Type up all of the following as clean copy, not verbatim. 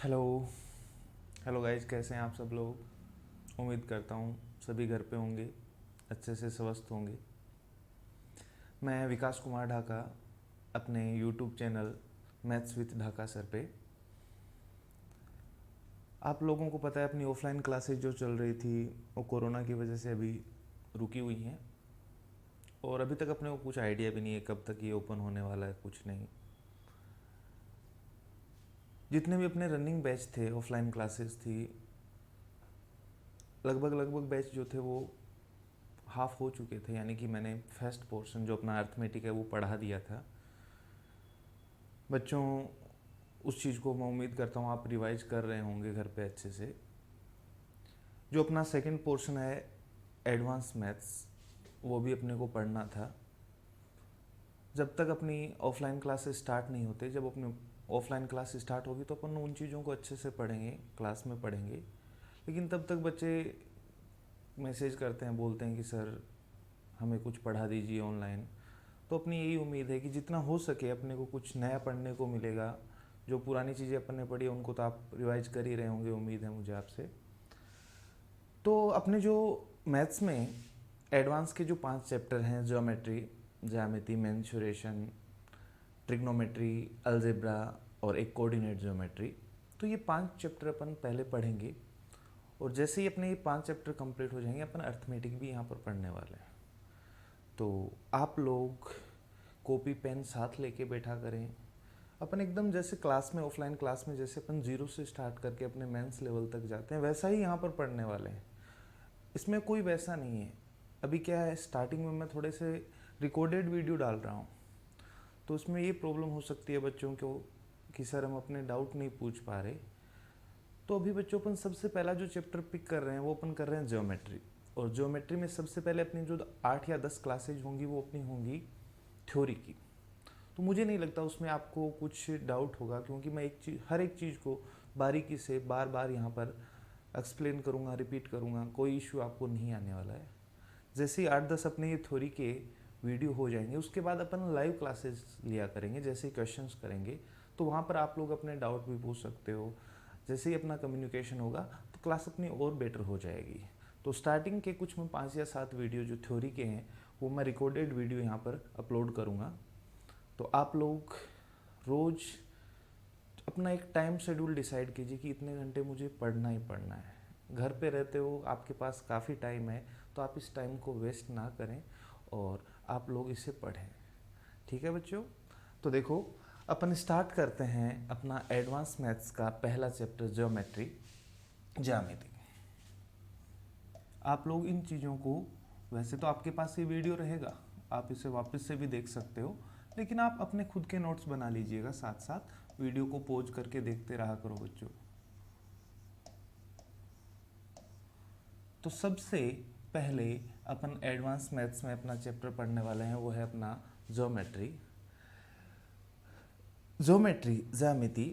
Hello hello guys, कैसे हैं आप सब लोग। उम्मीद करता हूँ सभी घर पे होंगे, अच्छे से स्वस्थ होंगे। मैं विकास कुमार ढाका अपने YouTube channel maths with Dhaka sir पे, आप लोगों को पता है अपनी ऑफलाइन क्लासेज जो चल रही थी वो कोरोना की वजह से अभी रुकी हुई हैं और अभी तक अपने को कुछ आइडिया भी नहीं है कब तक ये ओपन होने वाला है, कुछ नहीं। जितने भी अपने रनिंग बैच थे, ऑफलाइन क्लासेस थी, लगभग बैच जो थे वो हाफ हो चुके थे, यानी कि मैंने फर्स्ट पोर्शन जो अपना अर्थमेटिक है वो पढ़ा दिया था बच्चों। उस चीज़ को मैं उम्मीद करता हूँ आप रिवाइज कर रहे होंगे घर पे अच्छे से। जो अपना सेकंड पोर्शन है एडवांस मैथ्स, वो भी अपने को पढ़ना था। जब तक अपनी ऑफलाइन क्लासेस स्टार्ट नहीं होते, जब अपनी ऑफलाइन क्लास स्टार्ट होगी तो अपन उन चीज़ों को अच्छे से पढ़ेंगे, क्लास में पढ़ेंगे। लेकिन तब तक बच्चे मैसेज करते हैं, बोलते हैं कि सर हमें कुछ पढ़ा दीजिए ऑनलाइन। तो अपनी यही उम्मीद है कि जितना हो सके अपने को कुछ नया पढ़ने को मिलेगा। जो पुरानी चीज़ें अपन ने पढ़ी उनको तो आप रिवाइज कर ही रहे होंगे, उम्मीद है मुझे आपसे। तो अपने जो मैथ्स में एडवांस के जो 5 चैप्टर हैं, ज्योमेट्री, ज्यामिति, मेंसुरेशन, ट्रिग्नोमेट्री, अलजेब्रा और एक कोऑर्डिनेट ज्योमेट्री, तो ये 5 चैप्टर अपन पहले पढ़ेंगे। और जैसे ही अपने ये 5 चैप्टर कंप्लीट हो जाएंगे, अपन अर्थमेटिक भी यहाँ पर पढ़ने वाले हैं। तो आप लोग कॉपी पेन साथ लेके बैठा करें। अपन एकदम जैसे क्लास में, ऑफलाइन क्लास में जैसे अपन जीरो से स्टार्ट करके अपने मेंस लेवल तक जाते हैं, वैसा ही यहाँ पर पढ़ने वाले हैं। इसमें कोई वैसा नहीं है। अभी क्या है, स्टार्टिंग में मैं थोड़े से रिकॉर्डेड वीडियो डाल रहा हूँ, तो उसमें ये प्रॉब्लम हो सकती है बच्चों को कि सर हम अपने डाउट नहीं पूछ पा रहे। तो अभी बच्चों अपन सबसे पहला जो चैप्टर पिक कर रहे हैं वो अपन कर रहे हैं ज्योमेट्री। और ज्योमेट्री में सबसे पहले अपनी जो 8 या 10 क्लासेज होंगी वो अपनी होंगी थ्योरी की। तो मुझे नहीं लगता उसमें आपको कुछ डाउट होगा, क्योंकि मैं हर एक चीज़ को बारीकी से बार बार यहाँ पर एक्सप्लेन करूँगा, रिपीट करूँगा, कोई इशू आपको नहीं आने वाला है। जैसे ही 8-10 अपने ये थ्योरी के वीडियो हो जाएंगे, उसके बाद अपन लाइव क्लासेस लिया करेंगे, जैसे ही क्वेश्चंस करेंगे तो वहाँ पर आप लोग अपने डाउट भी पूछ सकते हो। जैसे ही अपना कम्युनिकेशन होगा तो क्लास अपनी और बेटर हो जाएगी। तो स्टार्टिंग के कुछ मैं 5 या 7 वीडियो जो थ्योरी के हैं वो मैं रिकॉर्डेड वीडियो यहाँ पर अपलोड करूँगा। तो आप लोग रोज़ अपना एक टाइम शेड्यूल डिसाइड कीजिए कि इतने घंटे मुझे पढ़ना ही पढ़ना है। घर पे रहते हो, आपके पास काफ़ी टाइम है, तो आप इस टाइम को वेस्ट ना करें और आप लोग इसे पढ़ें। ठीक है बच्चों। तो देखो, अपन स्टार्ट करते हैं अपना एडवांस मैथ्स का पहला चैप्टर ज्योमेट्री, ज्यामिति। आप लोग इन चीज़ों को, वैसे तो आपके पास ये वीडियो रहेगा, आप इसे वापस से भी देख सकते हो, लेकिन आप अपने खुद के नोट्स बना लीजिएगा, साथ साथ वीडियो को पॉज करके देखते रहा करो बच्चों। तो सबसे पहले अपन एडवांस मैथ्स में अपना चैप्टर पढ़ने वाले हैं, वो है अपना ज्योमेट्री। ज्योमेट्री, ज्यामिति।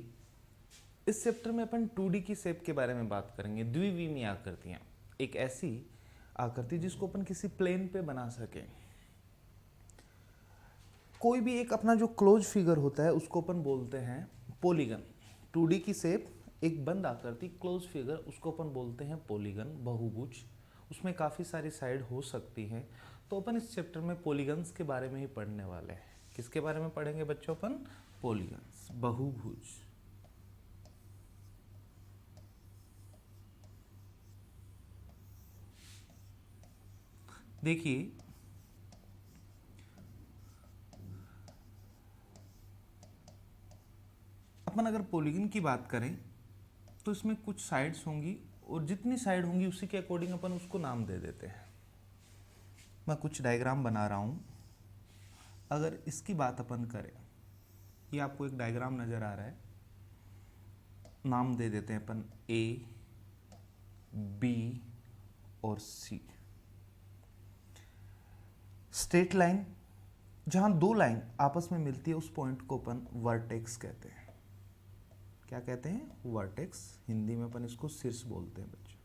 इस चैप्टर में अपन 2D की शेप के बारे में बात करेंगे, द्विविमीय आकृतियाँ। एक ऐसी आकृति जिसको अपन किसी प्लेन पे बना सकें। कोई भी एक अपना जो क्लोज फिगर होता है उसको अपन बोलते हैं पॉलीगन। 2D की शेप, एक बंद आकृति, क्लोज फिगर, उसको अपन बोलते हैं पॉलीगन, बहुभुज। उसमें काफ़ी सारी साइड हो सकती हैं। तो अपन इस चैप्टर में पॉलीगन्स के बारे में ही पढ़ने वाले हैं। किसके बारे में पढ़ेंगे बच्चों अपन? पॉलीगन्स, बहुभुज। देखिए, अपन अगर पॉलीगन की बात करें तो इसमें कुछ साइड्स होंगी और जितनी साइड होंगी उसी के अकॉर्डिंग अपन उसको नाम दे देते हैं। मैं कुछ डायग्राम बना रहा हूँ। अगर इसकी बात अपन करें, ये आपको एक डायग्राम नज़र आ रहा है, नाम दे देते हैं अपन ए, बी और सी। स्ट्रेट लाइन, जहाँ दो लाइन आपस में मिलती है उस पॉइंट को अपन वर्टेक्स कहते हैं। क्या कहते हैं? वर्टेक्स। हिंदी में अपन इसको शीर्ष बोलते हैं बच्चों,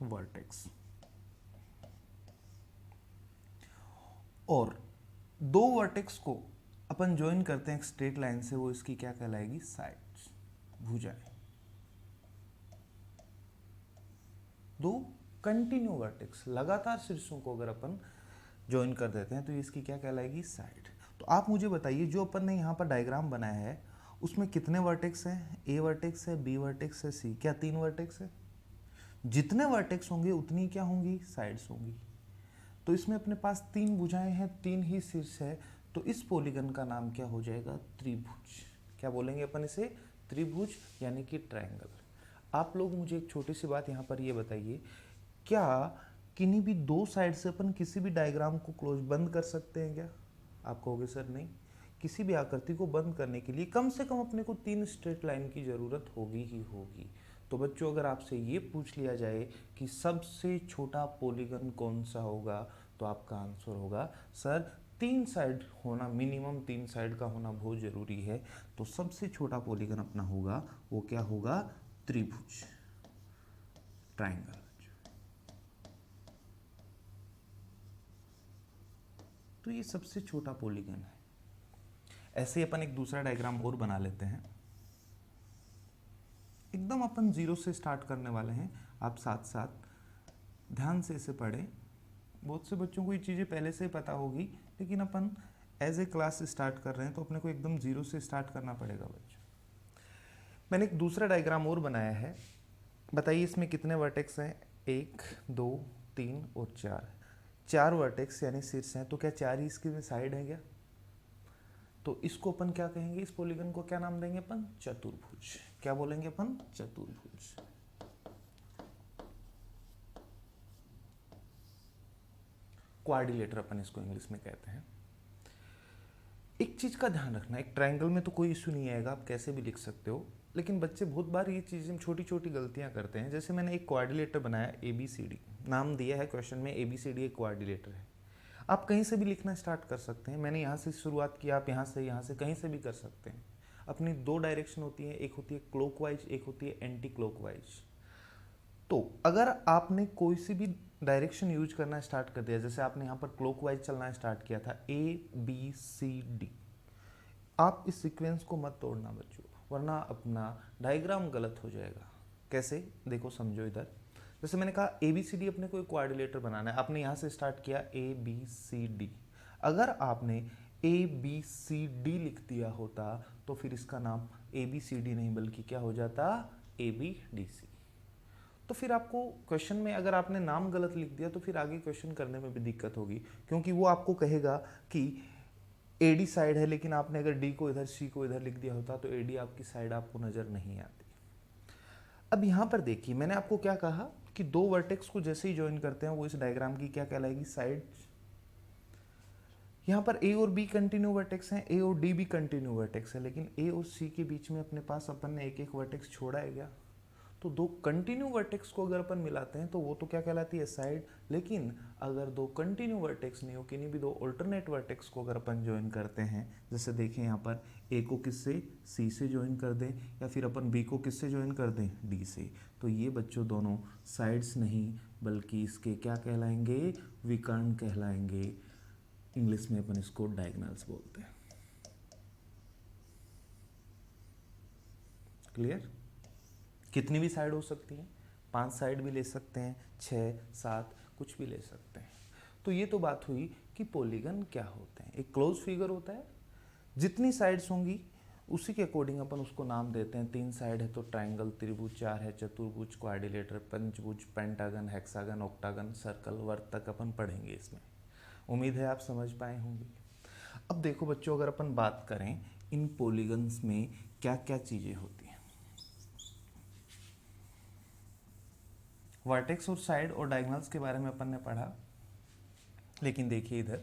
वर्टेक्स। और दो वर्टेक्स को अपन ज्वाइन करते हैं एक स्ट्रेट लाइन से, वो इसकी क्या कहलाएगी, साइड्स, भुजाएं। दो कंटिन्यू वर्टेक्स, लगातार शीर्षों को अगर अपन ज्वाइन कर देते हैं तो इसकी क्या कहलाएगी, साइड। तो आप मुझे बताइए, जो अपन ने यहाँ पर डायग्राम बनाया है उसमें कितने वर्टेक्स हैं, ए वर्टेक्स है, बी वर्टेक्स है, सी, क्या 3 वर्टेक्स है। जितने वर्टेक्स होंगे उतनी क्या होंगी, साइड्स होंगी। तो इसमें अपने पास 3 भुजाएं हैं, 3 ही शीर्ष है, तो इस पॉलीगन का नाम क्या हो जाएगा, त्रिभुज। क्या बोलेंगे अपन इसे, त्रिभुज, यानी कि ट्रायंगल। आप लोग मुझे एक छोटी सी बात यहाँ पर ये बताइए, क्या किन्हीं भी 2 साइड से अपन किसी भी डायग्राम को क्लोज बंद कर सकते हैं क्या। आप कहोगे सर नहीं, किसी भी आकृति को बंद करने के लिए कम से कम अपने को 3 स्ट्रेट लाइन की ज़रूरत होगी ही होगी। तो बच्चों, अगर आपसे ये पूछ लिया जाए कि सबसे छोटा पॉलीगन कौन सा होगा, तो आपका आंसर होगा सर 3 साइड होना, मिनिमम 3 साइड का होना बहुत ज़रूरी है। तो सबसे छोटा पॉलीगन अपना होगा वो क्या होगा, त्रिभुज, ट्रायंगल। तो ये सबसे छोटा पॉलीगन है। ऐसे ही अपन एक दूसरा डायग्राम और बना लेते हैं। एकदम अपन 0 से स्टार्ट करने वाले हैं, आप साथ साथ ध्यान से इसे पढ़ें। बहुत से बच्चों को ये चीज़ें पहले से ही पता होगी, लेकिन अपन एज ए क्लास स्टार्ट कर रहे हैं तो अपने को एकदम 0 से स्टार्ट करना पड़ेगा बच्चों। मैंने एक दूसरा डायग्राम और बनाया है, बताइए इसमें कितने वर्टेक्स हैं, 1 2 3 और 4 वर्टेक्स यानी शीर्ष हैं। तो क्या 4 ही इसकी में साइड है क्या। तो इसको अपन क्या कहेंगे, इस पॉलीगन को क्या नाम देंगे अपन, चतुर्भुज। क्या बोलेंगे अपन, चतुर्भुज। क्वाड्रिलेटर अपन इसको इंग्लिश में कहते हैं। एक चीज का ध्यान रखना, एक ट्रायंगल में तो कोई इशू नहीं आएगा, आप कैसे भी लिख सकते हो, लेकिन बच्चे बहुत बार ये चीज़ें छोटी छोटी गलतियां करते हैं। जैसे मैंने एक क्वाड्रिलेटर बनाया, ABCD नाम दिया है क्वेश्चन में, ABCD एक क्वाड्रिलेटर है। आप कहीं से भी लिखना स्टार्ट कर सकते हैं, मैंने यहाँ से शुरुआत की, आप यहाँ से कहीं से भी कर सकते हैं। अपनी 2 डायरेक्शन होती है, एक होती है क्लॉकवाइज, एक होती है एंटी क्लॉकवाइज। तो अगर आपने कोई सी भी डायरेक्शन यूज करना स्टार्ट कर दिया, जैसे आपने यहाँ पर क्लॉकवाइज चलना स्टार्ट किया था, ABCD, आप इस सीक्वेंस को मत तोड़ना बच्चों, वरना अपना डायग्राम गलत हो जाएगा। कैसे, देखो समझो इधर। जैसे मैंने कहा ABCD अपने को एक क्वाड्रिलेटर बनाना है, आपने यहाँ से स्टार्ट किया ABCD। अगर आपने ABCD लिख दिया होता तो फिर इसका नाम ABCD नहीं बल्कि क्या हो जाता, ABDC। तो फिर आपको क्वेश्चन में अगर आपने नाम गलत लिख दिया तो फिर आगे क्वेश्चन करने में भी दिक्कत होगी, क्योंकि वो आपको कहेगा कि AD साइड है, लेकिन आपने अगर D को इधर, C को इधर लिख दिया होता तो AD आपकी साइड आपको नजर नहीं आती। अब यहाँ पर देखिए, मैंने आपको क्या कहा कि 2 वर्टेक्स को जैसे ही ज्वाइन करते हैं वो इस डायग्राम की क्या कहलाएगी, साइड। यहाँ पर A और B कंटिन्यू वर्टेक्स हैं, A और D भी कंटिन्यू वर्टेक्स है, लेकिन A और C के बीच में अपने पास अपन ने एक एक वर्टेक्स छोड़ा है क्या। तो 2 कंटिन्यू वर्टेक्स को अगर अपन मिलाते हैं तो वो तो क्या कहलाती है, साइड। लेकिन अगर 2 कंटिन्यू वर्टेक्स नहीं हो, किन्हीं भी 2 अल्टरनेट वर्टेक्स को अगर अपन ज्वाइन करते हैं, जैसे देखें यहाँ पर A को किससे, C से ज्वाइन कर दें, या फिर अपन B को किससे ज्वाइन कर दें, D से, तो ये बच्चों दोनों साइड्स नहीं बल्कि इसके क्या कहलाएंगे, विकर्ण कहलाएंगे। इंग्लिश में अपन इसको डायगोनल्स बोलते हैं। क्लियर। कितनी भी साइड हो सकती है, 5 साइड भी ले सकते हैं, 6 7 कुछ भी ले सकते हैं। तो ये तो बात हुई कि पॉलीगन क्या होते हैं। एक क्लोज फिगर होता है, जितनी साइड्स होंगी उसी के अकॉर्डिंग अपन उसको नाम देते हैं। 3 साइड है तो ट्रायंगल, त्रिभुज, 4 है चतुर्भुज, क्वाड्रिलेटर, पंचभुज, पेंटागन, हेक्सागन, ऑक्टागन, सर्कल, वर्ग तक अपन पढ़ेंगे इसमें। उम्मीद है आप समझ पाए होंगे। अब देखो बच्चों, अगर अपन बात करें इन पॉलीगन्स में क्या क्या चीज़ें होती हैं। वर्टेक्स और साइड और डायगोनल्स के बारे में अपन ने पढ़ा, लेकिन देखिए इधर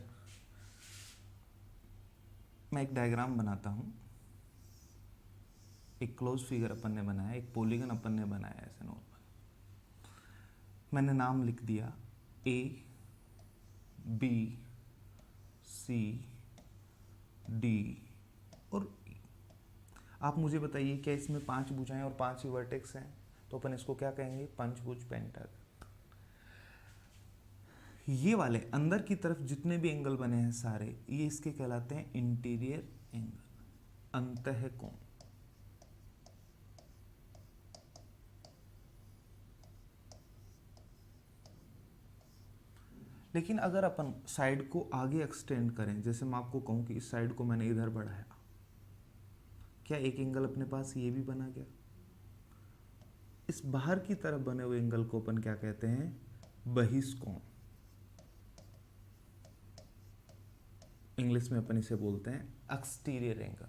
मैं एक डायग्राम बनाता हूँ। एक क्लोज फिगर अपन ने बनाया, एक पॉलीगन अपन ने बनाया ऐसे नॉर्मल। मैंने नाम लिख दिया A B C D और E। आप मुझे बताइए, क्या इसमें 5 भुजाएं और 5 ही वर्टेक्स हैं, तो अपन इसको क्या कहेंगे, पंचभुज, पेंटागन। ये वाले अंदर की तरफ जितने भी एंगल बने हैं सारे, ये इसके कहलाते हैं इंटीरियर एंगल, अंतः कोण। लेकिन अगर अपन साइड को आगे एक्सटेंड करें, जैसे मैं आपको कहूं कि इस साइड को मैंने इधर बढ़ाया, क्या एक एंगल अपने पास ये भी बना गया? इस बाहर की तरफ बने हुए एंगल को अपन क्या कहते हैं? बहिष्कोण। इंग्लिश में अपन इसे बोलते हैं एक्सटीरियर एंगल।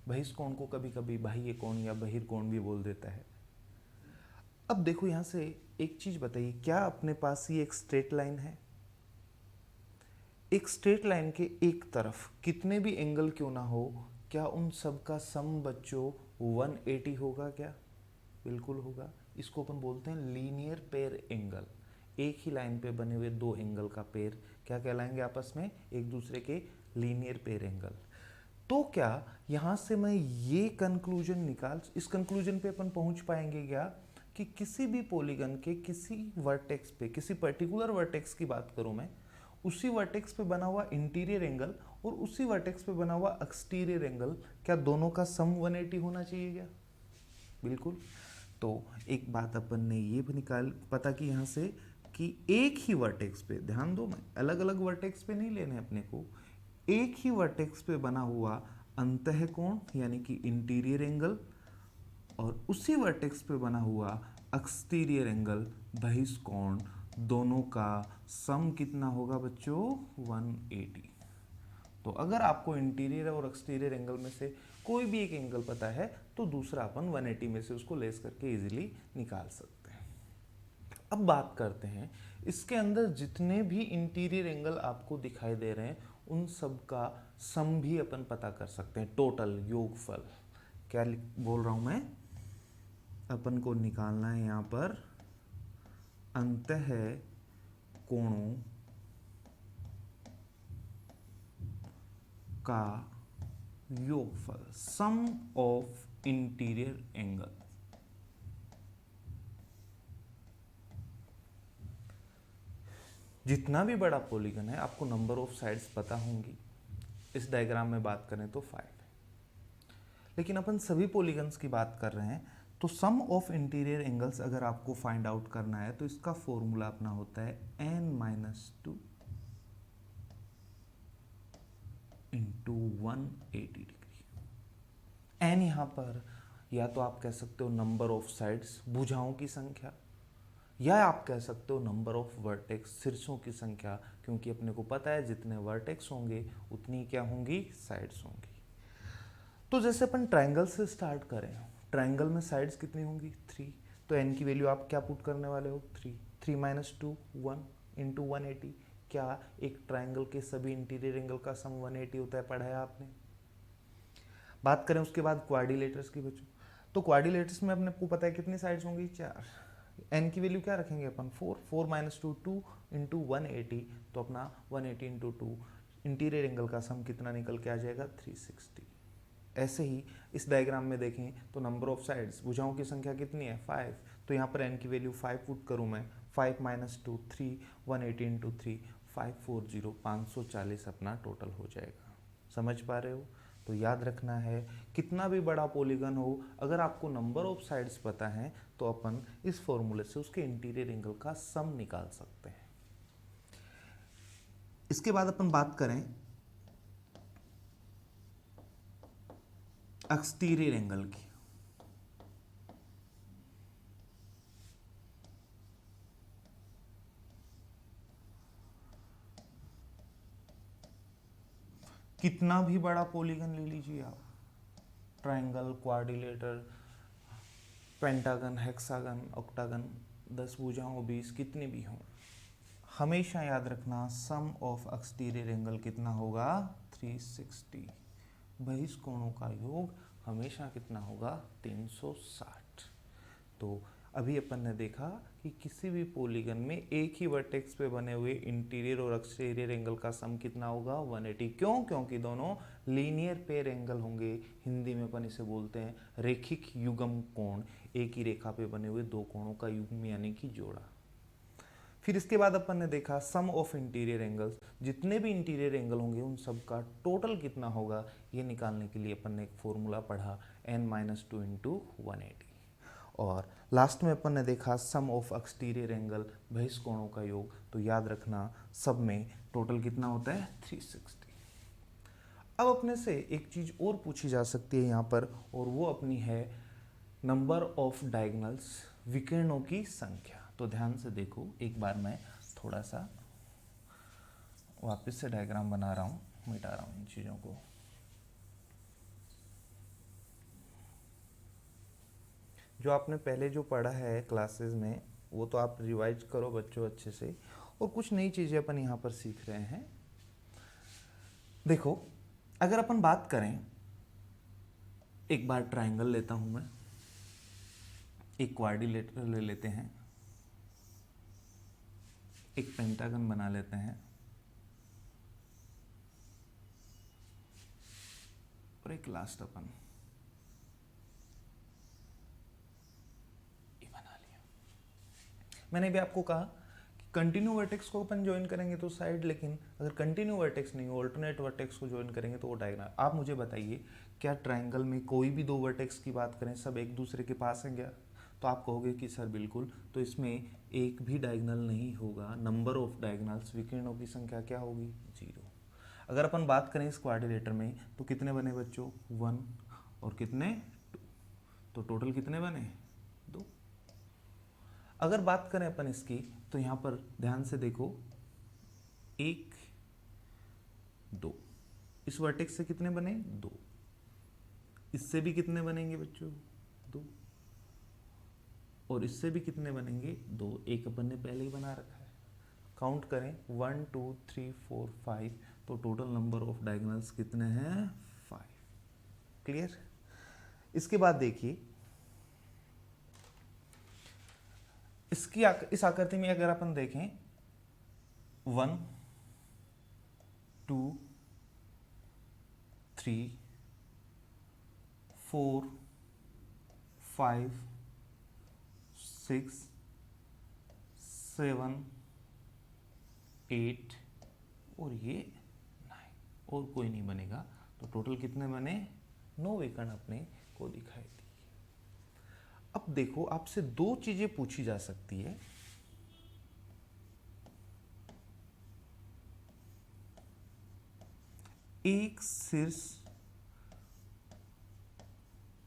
बहिष्कोण को कभी कभी बाह्य कोण या बहिर्कोण भी बोल देता है। अब देखो यहां से एक चीज बताइए, क्या अपने पास ये एक स्ट्रेट लाइन है? एक स्ट्रेट लाइन के एक तरफ कितने भी एंगल क्यों ना हो, क्या उन सब का सम बच्चों 180 होगा क्या? बिल्कुल होगा। इसको अपन बोलते हैं लीनियर पेयर एंगल। एक ही लाइन पे बने हुए दो एंगल का पेयर क्या कहलाएंगे आपस में? एक दूसरे के लीनियर पेयर एंगल। तो क्या यहां से मैं ये कंक्लूजन इस कंक्लूजन पे अपन पहुंच पाएंगे क्या कि किसी भी पॉलीगन के किसी वर्टेक्स पे, किसी पर्टिकुलर वर्टेक्स की बात करूं मैं, उसी वर्टेक्स पे बना हुआ इंटीरियर एंगल और उसी वर्टेक्स पे बना हुआ एक्सटीरियर एंगल, क्या दोनों का सम 180 होना चाहिए क्या? बिल्कुल। तो एक बात अपन ने ये भी पता कि यहाँ से कि एक ही वर्टेक्स पे, ध्यान दो, मैं अलग अलग वर्टेक्स पे नहीं लेने अपने को, एक ही वर्टेक्स पे बना हुआ अंतःकोण यानी कि इंटीरियर एंगल और उसी वर्टेक्स पे बना हुआ एक्सटीरियर एंगल बहिष्कोण, दोनों का सम कितना होगा बच्चों? 180। तो अगर आपको इंटीरियर और एक्सटीरियर एंगल में से कोई भी एक एंगल पता है तो दूसरा अपन 180 में से उसको लेस करके इजीली निकाल सकते हैं। अब बात करते हैं इसके अंदर जितने भी इंटीरियर एंगल आपको दिखाई दे रहे हैं उन सब का सम भी अपन पता कर सकते हैं, टोटल योगफल। क्या बोल रहा हूं मैं? अपन को निकालना है यहां पर अंतः कोणों का योगफल, सम ऑफ इंटीरियर एंगल। जितना भी बड़ा पॉलीगन है आपको नंबर ऑफ साइड्स पता होंगी। इस डायग्राम में बात करें तो 5 है, लेकिन अपन सभी पॉलीगन्स की बात कर रहे हैं। तो सम ऑफ इंटीरियर एंगल्स अगर आपको फाइंड आउट करना है तो इसका फॉर्मूला अपना होता है n-2 इंटू 180 डिग्री। n यहां पर या तो आप कह सकते हो नंबर ऑफ साइड्स, भुजाओं की संख्या, या आप कह सकते हो नंबर ऑफ वर्टेक्स, शीर्षों की संख्या, क्योंकि अपने को पता है जितने वर्टेक्स होंगे उतनी क्या होंगी? साइड्स होंगी। तो जैसे अपन ट्रायंगल से स्टार्ट करें, ट्रायंगल में साइड्स कितनी होंगी? 3। तो n की वैल्यू आप क्या पुट करने वाले हो? 3। 3 माइनस 2 1 इंटू 180। क्या एक ट्रायंगल के सभी इंटीरियर एंगल का सम 180 होता है? पढ़ाया आपने। बात करें उसके बाद क्वाड्रिलेटर्स की बच्चों, तो क्वाड्रिलेटर्स में अपने को पता है कितनी साइड्स होंगी? 4। n की वैल्यू क्या रखेंगे अपन? 4। 4 माइनस 2 2 इंटू 180, तो अपना 180 इंटू 2 इंटीरियर एंगल का सम कितना निकल के आ जाएगा? 360। ऐसे ही इस डायग्राम में देखें तो नंबर ऑफ साइड्स, भुजाओं की संख्या कितनी है? 5। तो यहाँ पर n की वैल्यू 5 पुट करूँ मैं, 5 माइनस 2 3, 180 इंटू 3 540, 540 अपना टोटल हो जाएगा। समझ पा रहे हो? तो याद रखना है कितना भी बड़ा पॉलीगन हो, अगर आपको नंबर ऑफ साइड्स पता है तो अपन इस फॉर्मूले से उसके इंटीरियर एंगल का सम निकाल सकते हैं। इसके बाद अपन बात करें एक्सटीरियर एंगल की। कितना भी बड़ा पॉलीगन ले लीजिए आप, triangle, quadrilateral, pentagon, hexagon, octagon, 10 भुजाओं 20 कितने भी हों, हमेशा याद रखना सम ऑफ एक्सटीरियर एंगल कितना होगा? 360। बहिष्कोणों का योग हमेशा कितना होगा? 360। तो अभी अपन ने देखा कि किसी भी पॉलीगन में एक ही वर्टेक्स पे बने हुए इंटीरियर और एक्सटीरियर एंगल का सम कितना होगा? 180। क्यों? क्योंकि दोनों लीनियर पेयर एंगल होंगे। हिंदी में अपन इसे बोलते हैं रेखिक युग्म कोण। एक ही रेखा पे बने हुए दो कोणों का युग्म यानी कि जोड़ा। फिर इसके बाद अपन ने देखा सम ऑफ इंटीरियर एंगल्स, जितने भी इंटीरियर एंगल होंगे उन सब का टोटल कितना होगा ये निकालने के लिए अपन ने एक फॉर्मूला पढ़ा n-2 इंटू 180। और लास्ट में अपन ने देखा सम ऑफ एक्सटीरियर एंगल, बहिष्ठ कोणों का योग, तो याद रखना सब में टोटल कितना होता है 360। अब अपने से एक चीज़ और पूछी जा सकती है यहाँ पर, और वो अपनी है नंबर ऑफ डायगोनल्स, विकर्णों की संख्या। तो ध्यान से देखो, एक बार मैं थोड़ा सा वापस से डायग्राम बना रहा हूँ, मिटा रहा हूँ इन चीज़ों को। जो आपने पहले जो पढ़ा है क्लासेस में वो तो आप रिवाइज करो बच्चों अच्छे से, और कुछ नई चीज़ें अपन यहाँ पर सीख रहे हैं। देखो, अगर अपन बात करें, एक बार ट्राइंगल लेता हूँ मैं, एक क्वाड्रिलेटरल ले लेते हैं, एक पेंटागन बना लेते हैं, और एक लास्ट अपन ये बना लिया। मैंने भी आपको कहा कि कंटिन्यू वर्टेक्स को अपन ज्वाइन करेंगे तो साइड, लेकिन अगर कंटिन्यू वर्टेक्स नहीं हो, अल्टरनेट वर्टेक्स को ज्वाइन करेंगे तो वो डायगोनल। आप मुझे बताइए, क्या ट्राइंगल में कोई भी दो वर्टेक्स की बात करें सब एक दूसरे के पास है क्या? तो आप कहोगे कि सर बिल्कुल, तो इसमें एक भी डायगोनल नहीं होगा। नंबर ऑफ डायगोनल्स, विकर्णों की संख्या क्या होगी? 0। अगर अपन बात करें इस क्वाड्रिलेटर में तो कितने बने बच्चों? 1 और कितने 2, तो टोटल कितने बने? 2। अगर बात करें अपन इसकी तो यहाँ पर ध्यान से देखो, 1 2, इस वर्टेक्स से कितने बने? 2। इससे भी कितने बनेंगे बच्चों? 2। और इससे भी कितने बनेंगे? 2। एक अपन ने पहले ही बना रखा है। काउंट करें, 1 2 3 4 5, तो टोटल नंबर ऑफ डायगोनल्स कितने हैं? 5। क्लियर? इसके बाद देखिए, इस आकृति में अगर अपन देखें 1 2 3 4 5 6 7 8 और ये 9, और कोई नहीं बनेगा, तो टोटल कितने बने? 9 विकर्ण अपने को दिखाई दी। अब देखो, आपसे दो चीजें पूछी जा सकती है। एक शीर्ष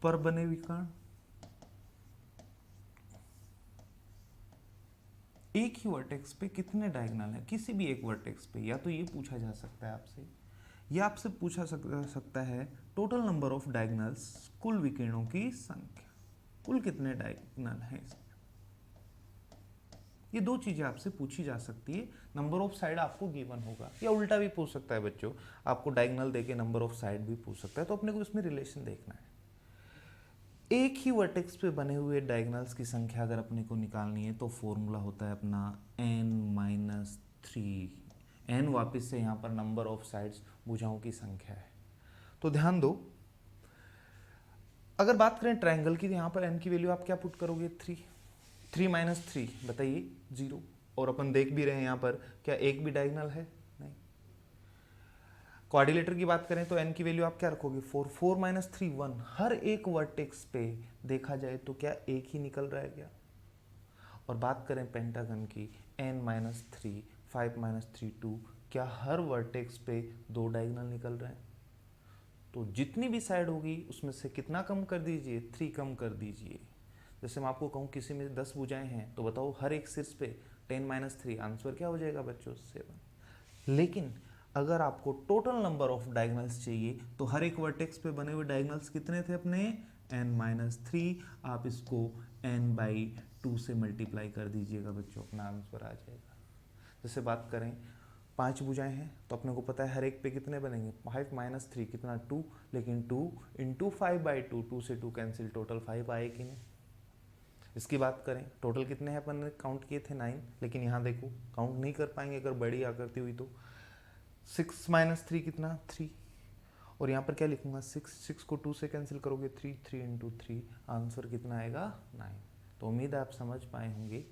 पर बने विकर्ण, एक ही वर्टेक्स पे कितने डायगोनल है? किसी भी एक वर्टेक्स पे, या तो ये पूछा जा सकता है आपसे, या आपसे पूछा सकता है टोटल नंबर ऑफ डायगोनल्स, कुल विकर्णों की संख्या, कुल कितने डायगोनल हैं इसमें। ये दो चीजें आपसे पूछी जा सकती है। नंबर ऑफ साइड आपको गिवन होगा, या उल्टा भी पूछ सकता है बच्चों, आपको डायगोनल देके नंबर ऑफ साइड भी पूछ सकता है। तो अपने को इसमें रिलेशन देखना है। एक ही वर्टेक्स पे बने हुए डायगोनल्स की संख्या अगर अपने को निकालनी है तो फॉर्मूला होता है अपना n-3। n वापस से यहाँ पर नंबर ऑफ साइड्स, भुजाओं की संख्या है। तो ध्यान दो, अगर बात करें ट्रायंगल की तो यहाँ पर n की वैल्यू आप क्या पुट करोगे? 3। 3 माइनस 3 बताइए? 0। और अपन देख भी रहे हैं यहाँ पर क्या एक भी डायगोनल है? नहीं। क्वाड्रिलेटर की बात करें तो n की वैल्यू आप क्या रखोगे? 4। 4 माइनस 3 1। हर एक वर्टेक्स पे देखा जाए तो क्या एक ही निकल रहा है क्या? और बात करें पेंटागन की, n माइनस 3 5 माइनस 3 2, क्या हर वर्टेक्स पे दो डायगोनल निकल रहे हैं? तो जितनी भी साइड होगी उसमें से कितना कम कर दीजिए? 3 कम कर दीजिए। जैसे मैं आपको कहूँ किसी में 10 भुजाएं हैं तो बताओ हर एक शीर्ष पे 10 माइनस 3, आंसर क्या हो जाएगा बच्चों? 7। लेकिन अगर आपको टोटल नंबर ऑफ डायगोनल्स चाहिए तो हर एक वर्टेक्स पे बने हुए डायगोनल्स कितने थे अपने? n-3। आप इसको n/2 से मल्टीप्लाई कर दीजिएगा बच्चों, अपना आंसर आ जाएगा। जैसे बात करें 5 भुजाएं हैं तो अपने को पता है हर एक पे कितने बनेंगे? 5 माइनस 3 कितना? 2। लेकिन 2 इंटू 5/2, 2 से 2 कैंसिल, टोटल 5 आए कि नहीं? इसकी बात करें टोटल कितने हैं अपन ने काउंट किए थे? 9। लेकिन यहाँ देखो काउंट नहीं कर पाएंगे अगर बड़ी आकृति हुई तो। 6 माइनस 3 कितना? 3। और यहाँ पर क्या लिखूंगा? 6 को 2 से कैंसिल करोगे 3, 3 इंटू 3, आंसर कितना आएगा? 9। तो उम्मीद है आप समझ पाए होंगे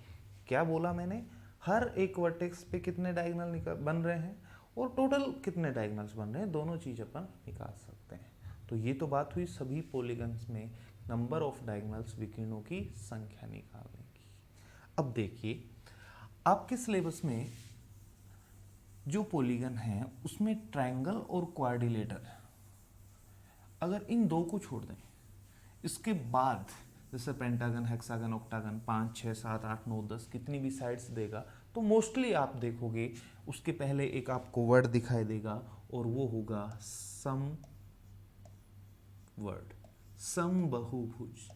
क्या बोला मैंने। हर एक वर्टेक्स पे कितने डायगोनल बन रहे हैं और टोटल कितने डायगोनल्स बन रहे हैं, दोनों चीज़ अपन निकाल सकते हैं। तो ये तो बात हुई सभी पॉलीगन्स में नंबर ऑफ डायगोनल्स विकर्णों की संख्या निकालने की। अब देखिए आपके सिलेबस में जो पॉलीगन है उसमें ट्रायंगल और क्वाड्रिलेटर, अगर इन दो को छोड़ दें, इसके बाद जैसे पेंटागन, हेक्सागन, ऑक्टागन 5, 6, 7, 8, 9, 10 कितनी भी साइड्स देगा, तो मोस्टली आप देखोगे उसके पहले एक आपको वर्ड दिखाई देगा और वो होगा सम वर्ड, समबहुभुज।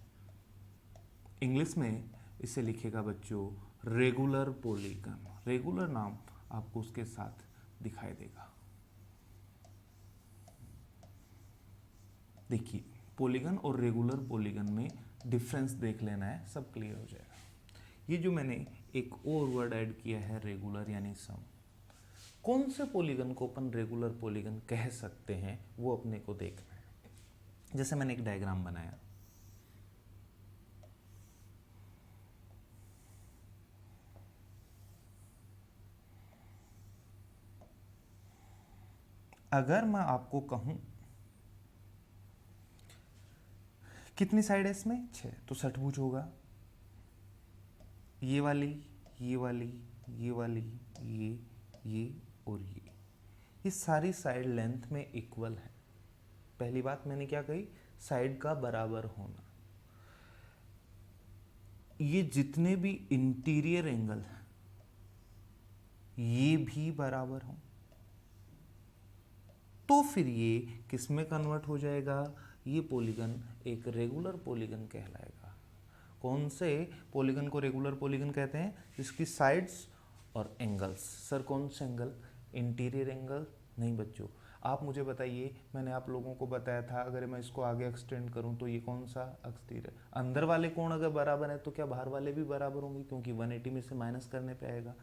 इंग्लिश में इसे लिखेगा बच्चों रेगुलर पॉलीगन। रेगुलर नाम आपको उसके साथ दिखाई देगा। देखिए पॉलीगन और रेगुलर पॉलीगन में डिफरेंस देख लेना है, सब क्लियर हो जाएगा। ये जो मैंने एक और वर्ड ऐड किया है रेगुलर यानी सम, कौन से पॉलीगन को अपन रेगुलर पॉलीगन कह सकते हैं वो अपने को देखना है। जैसे मैंने एक डायग्राम बनाया, अगर मैं आपको कहूं कितनी साइड है इसमें 6, तो षटभुज होगा। ये वाली, ये वाली, ये वाली, ये और ये सारी साइड लेंथ में इक्वल है। पहली बात मैंने क्या कही, साइड का बराबर होना। ये जितने भी इंटीरियर एंगल हैं ये भी बराबर हों, तो फिर ये किस में कन्वर्ट हो जाएगा, ये पॉलीगन एक रेगुलर पॉलीगन कहलाएगा। कौन से पॉलीगन को रेगुलर पॉलीगन कहते हैं, जिसकी साइड्स और एंगल्स, सर कौन से एंगल, इंटीरियर एंगल नहीं बच्चों, आप मुझे बताइए, मैंने आप लोगों को बताया था अगर मैं इसको आगे एक्सटेंड करूं तो ये कौन सा एक्सटीरियर, अंदर वाले कोण अगर बराबर है तो क्या बाहर वाले भी बराबर होंगे, क्योंकि 180 में से माइनस करने पे आएगा।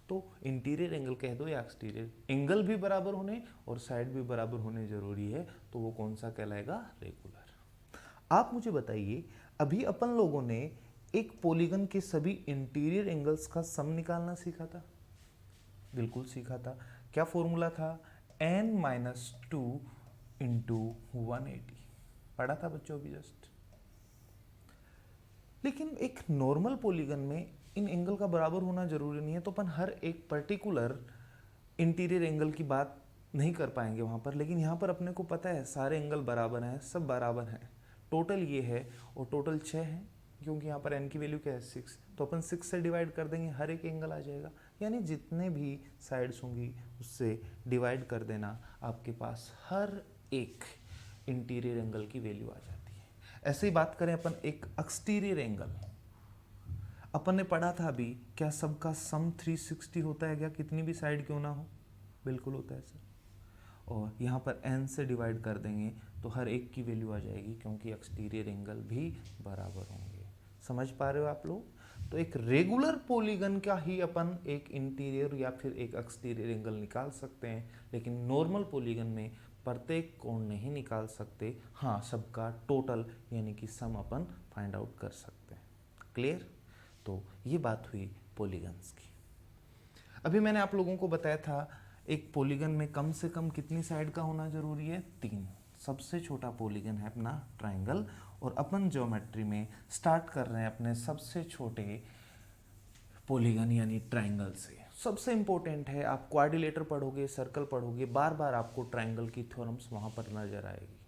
तो इंटीरियर एंगल कह दो या एक्सटीरियर, एंगल भी बराबर होने और साइड भी बराबर होने जरूरी है, तो वो कौन सा कहलाएगा, रेगुलर। आप मुझे बताइए, अभी अपन लोगों ने एक पॉलीगन के सभी इंटीरियर एंगल्स का सम निकालना सीखा था, बिल्कुल सीखा था। क्या फॉर्मूला था, n-2 इंटू 180, पढ़ा था बच्चों अभी जस्ट। लेकिन एक नॉर्मल पॉलीगन में इन एंगल का बराबर होना जरूरी नहीं है, तो अपन हर एक पर्टिकुलर इंटीरियर एंगल की बात नहीं कर पाएंगे वहाँ पर। लेकिन यहाँ पर अपने को पता है सारे एंगल बराबर हैं, सब बराबर हैं, टोटल ये है और टोटल 6 है, क्योंकि यहाँ पर n की वैल्यू क्या है 6, तो अपन 6 से डिवाइड कर देंगे, हर एक एंगल आ जाएगा। यानी जितने भी साइड्स होंगी उससे डिवाइड कर देना, आपके पास हर एक इंटीरियर एंगल की वैल्यू आ जाती है। ऐसे ही बात करें अपन एक एक्सटीरियर एंगल, अपन ने पढ़ा था अभी, क्या सबका सम 360 होता है क्या, कितनी भी साइड क्यों ना हो, बिल्कुल होता है सर। और यहाँ पर n से डिवाइड कर देंगे तो हर एक की वैल्यू आ जाएगी, क्योंकि एक्सटीरियर एंगल भी बराबर होंगे। समझ पा रहे हो आप लोग। तो एक रेगुलर पॉलीगन का ही अपन एक इंटीरियर या फिर एक एक्सटीरियर एंगल निकाल सकते हैं, लेकिन नॉर्मल पॉलीगन में प्रत्येक कोण नहीं निकाल सकते, हाँ सबका टोटल यानी कि सम अपन फाइंड आउट कर सकते हैं। क्लियर। तो ये बात हुई पॉलीगन्स की। अभी मैंने आप लोगों को बताया था एक पॉलीगन में कम से कम कितनी साइड का होना जरूरी है, 3। सबसे छोटा पॉलीगन है अपना ट्रायंगल, और अपन ज्योमेट्री में स्टार्ट कर रहे हैं अपने सबसे छोटे पॉलीगन यानी ट्रायंगल से। सबसे इंपॉर्टेंट है, आप क्वाड्रिलेटर पढ़ोगे, सर्कल पढ़ोगे, बार बार आपको ट्रायंगल की थ्योरम्स वहाँ पर नजर आएगी।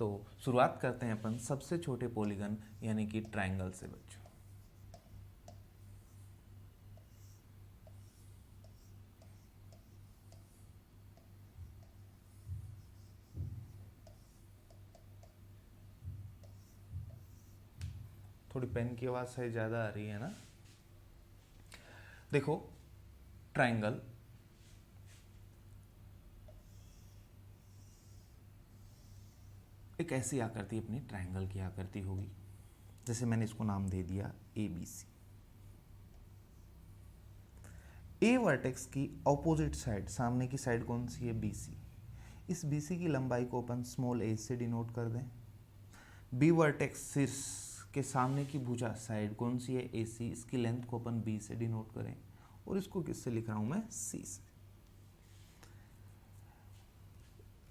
तो शुरुआत करते हैं अपन सबसे छोटे पॉलीगन यानी कि ट्रायंगल से बच्चों। थोड़ी पेन की आवाज है ज़्यादा आ रही है ना। देखो ट्रायंगल, एक ऐसी आकृति अपनी ट्रायंगल की आकृति होगी, जैसे मैंने इसको नाम दे दिया ABC। ए वर्टेक्स की ऑपोजिट साइड, सामने की साइड कौन सी है, BC। इस BC की लंबाई को अपन स्मॉल a से डिनोट कर दें। बी वर्टेक्स शीर्ष के सामने की भुजा साइड कौन सी है, AC, इसकी लेंथ को अपन B से डिनोट करें और इसको किससे लिख रहा हूं मैं, C से।